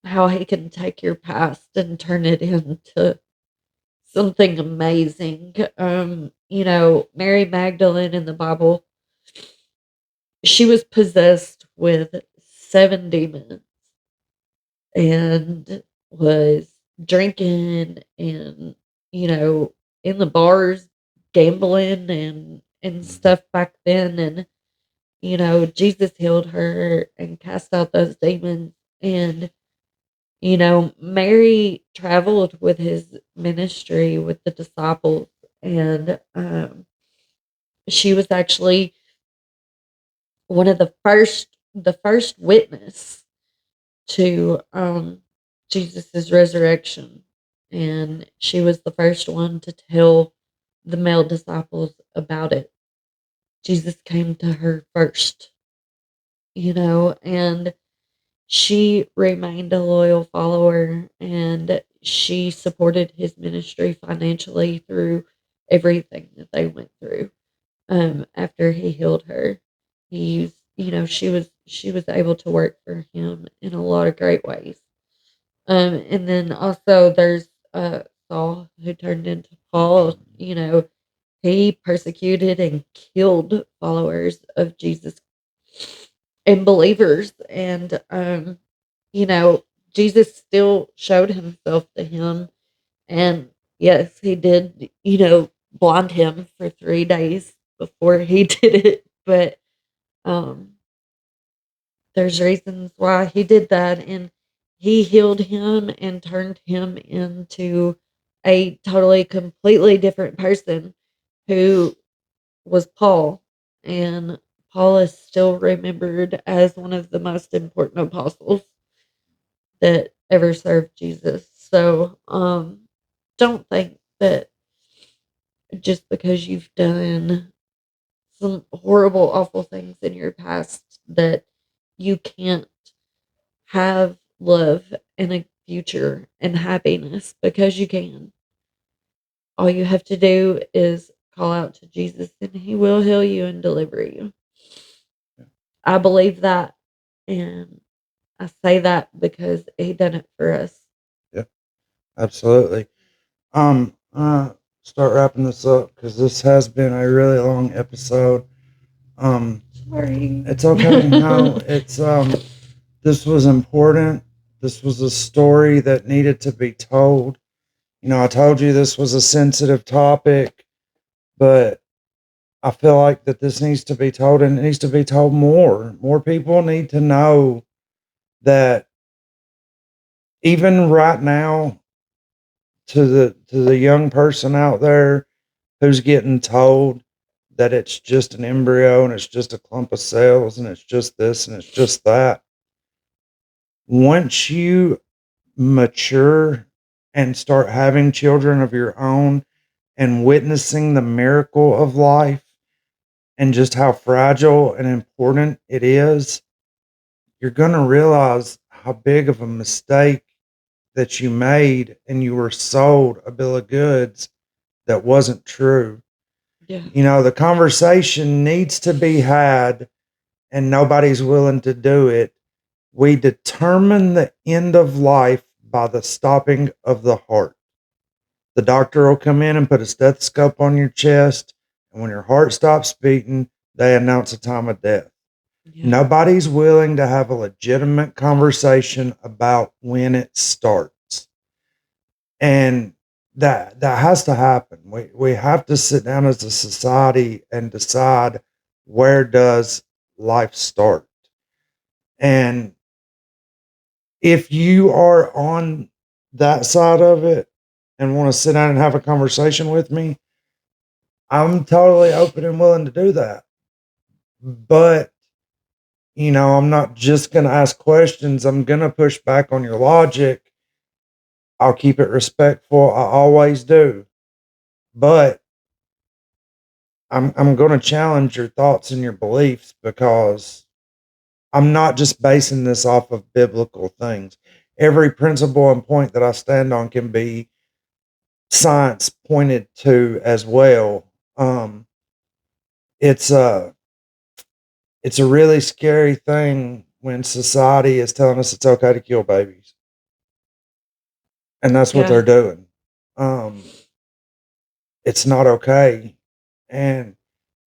how He can take your past and turn it into something amazing. Mary Magdalene in the Bible, she was possessed with seven demons and was drinking and you know in the bars, gambling and stuff back then. And Jesus healed her and cast out those demons. And Mary traveled with his ministry with the disciples. And she was actually one of the first witness to Jesus's resurrection, and she was the first one to tell the male disciples about it. Jesus came to her first, and she remained a loyal follower, and she supported his ministry financially through everything that they went through. After he healed her, he's she was able to work for him in a lot of great ways. And then also there's Saul who turned into Paul. He persecuted and killed followers of Jesus and believers, and you know, Jesus still showed himself to him, and yes, he did, blind him for 3 days before he did it, but um, there's reasons why he did that, and he healed him and turned him into a totally, completely different person who was Paul, and Paul is still remembered as one of the most important apostles that ever served Jesus. So, don't think that just because you've done some horrible, awful things in your past that you can't have love and a future and happiness, because you can. All you have to do is call out to Jesus and he will heal you and deliver you. I believe that, and I say that because he done it for us. Yeah, absolutely. Start wrapping this up because this has been a really long episode. Sorry. It's okay. No, it's this was important. This was a story that needed to be told. I told you this was a sensitive topic, but I feel like that this needs to be told, and it needs to be told more. More people need to know that even right now, to the young person out there who's getting told that it's just an embryo and it's just a clump of cells and it's just this and it's just that. Once you mature and start having children of your own and witnessing the miracle of life and just how fragile and important it is, you're going to realize how big of a mistake that you made, and you were sold a bill of goods that wasn't true. Yeah. The conversation needs to be had, and nobody's willing to do it. We determine the end of life by the stopping of the heart. The doctor will come in and put a stethoscope on your chest, and when your heart stops beating, they announce a time of death. Yeah. Nobody's willing to have a legitimate conversation about when it starts. And that has to happen. We have to sit down as a society and decide, where does life start? And if you are on that side of it and want to sit down and have a conversation with me, I'm totally open and willing to do that. But I'm not just going to ask questions. I'm going to push back on your logic. I'll keep it respectful. I always do. But I'm going to challenge your thoughts and your beliefs, because I'm not just basing this off of biblical things. Every principle and point that I stand on can be science pointed to as well. It's a really scary thing when society is telling us it's okay to kill babies, and that's what Yeah. they're doing. It's not okay, and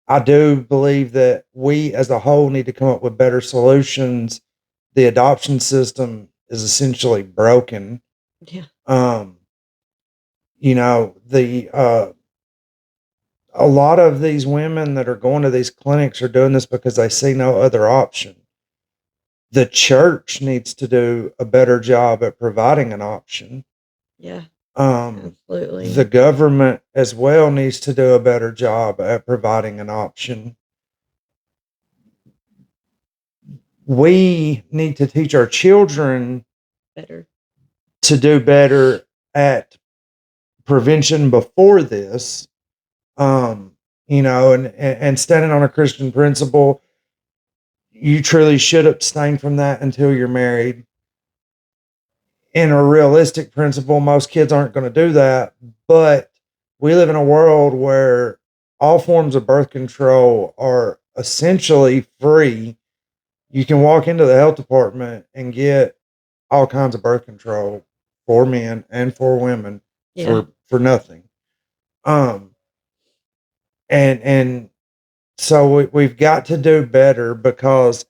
I do believe that we as a whole need to come up with better solutions. The adoption system is essentially broken. Yeah. The a lot of these women that are going to these clinics are doing this because they see no other option. The church needs to do a better job at providing an option. Yeah. The Absolutely. government as well needs to do a better job at providing an option. We need to teach our children Better. to do better at prevention before this. And standing on a Christian principle, you truly should abstain from that until you're married. In a realistic principle, most kids aren't going to do that, but we live in a world where all forms of birth control are essentially free. You can walk into the health department and get all kinds of birth control for men and for women Yeah. for nothing. Um, and so we've got to do better, because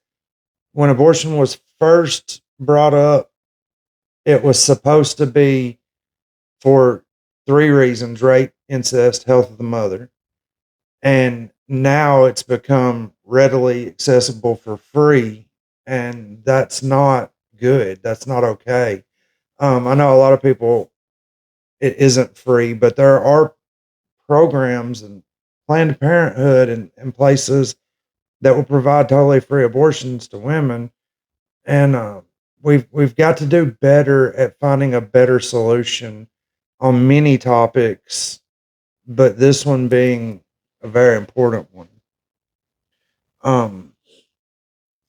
when abortion was first brought up, it was supposed to be for three reasons: rape, incest, health of the mother. And now it's become readily accessible for free. And that's not good. That's not okay. I know a lot of people, it isn't free, but there are programs and Planned Parenthood and places that will provide totally free abortions to women. And we've got to do better at finding a better solution on many topics, but this one being a very important one. Um,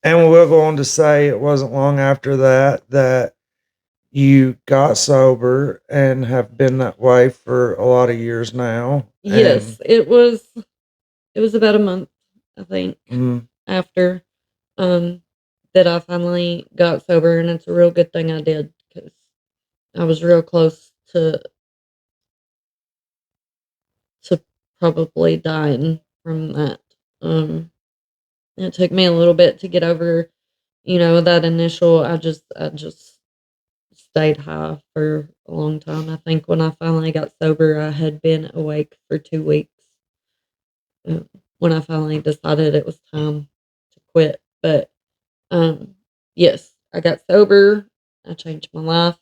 and we'll go on to say it wasn't long after that you got sober and have been that way for a lot of years now. Yes, it was about a month, I think, Mm, after um that I finally got sober, and it's a real good thing I did, because I was real close to probably dying from that. It took me a little bit to get over, that initial. I just stayed high for a long time. I think when I finally got sober, I had been awake for 2 weeks. uh, when I finally decided it was time to quit. But yes, I got sober. I changed my life,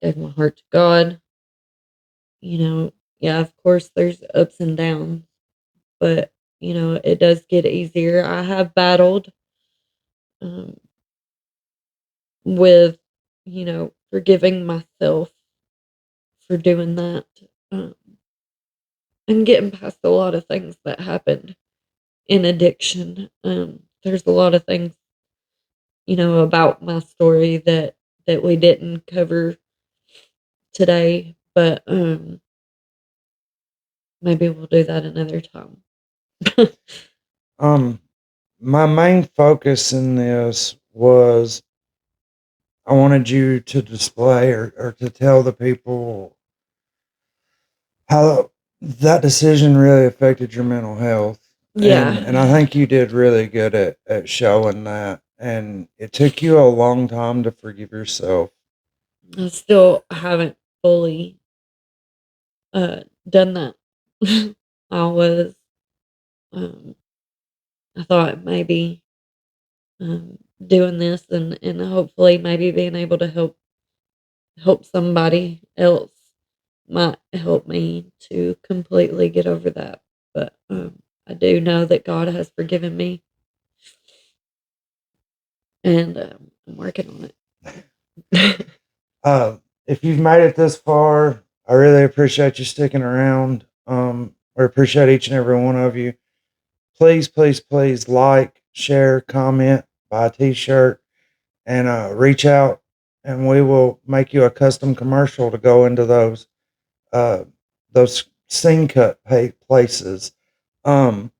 gave my heart to God. Yeah, of course, there's ups and downs, but it does get easier. I have battled um, with, forgiving myself for doing that, um, and getting past a lot of things that happened in addiction. There's a lot of things, about my story that we didn't cover today, but maybe we'll do that another time. um, my main focus in this was I wanted you to display, or to tell the people how that decision really affected your mental health. And I Yeah, think you did really good at showing that. And it took you a long time to forgive yourself. I still haven't fully done that. I was, um, I thought maybe doing this, and hopefully maybe being able to help somebody else might help me to completely get over that. But I do know that God has forgiven me, and I'm working on it. If you've made it this far, I really appreciate you sticking around. We appreciate each and every one of you. Please, please, please like, share, comment, buy a t-shirt, and reach out, and we will make you a custom commercial to go into uh, those scene cut places. Um,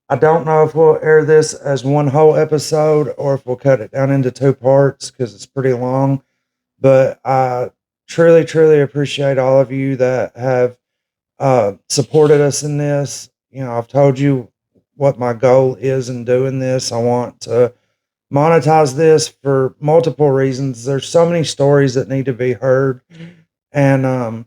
I don't know if we'll air this as one whole episode or if we'll cut it down into two parts because it's pretty long. But I truly, truly appreciate all of you that have supported us in this. I've told you what my goal is in doing this. I want to monetize this for multiple reasons. There's so many stories that need to be heard, and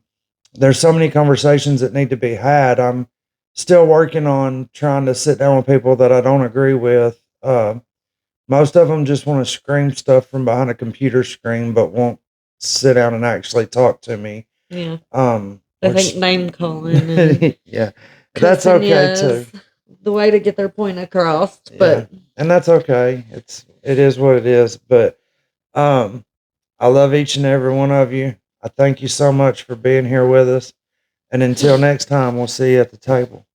there's so many conversations that need to be had. I'm still working on trying to sit down with people that I don't agree with. Most of them just want to scream stuff from behind a computer screen, but won't sit down and actually talk to me. Yeah, I think Which name calling and yeah, that's cussing okay is too. the way to get their point across. Yeah, But and that's okay. It is what it is. But um, I love each and every one of you. I thank you so much for being here with us. And until next time, we'll see you at the table.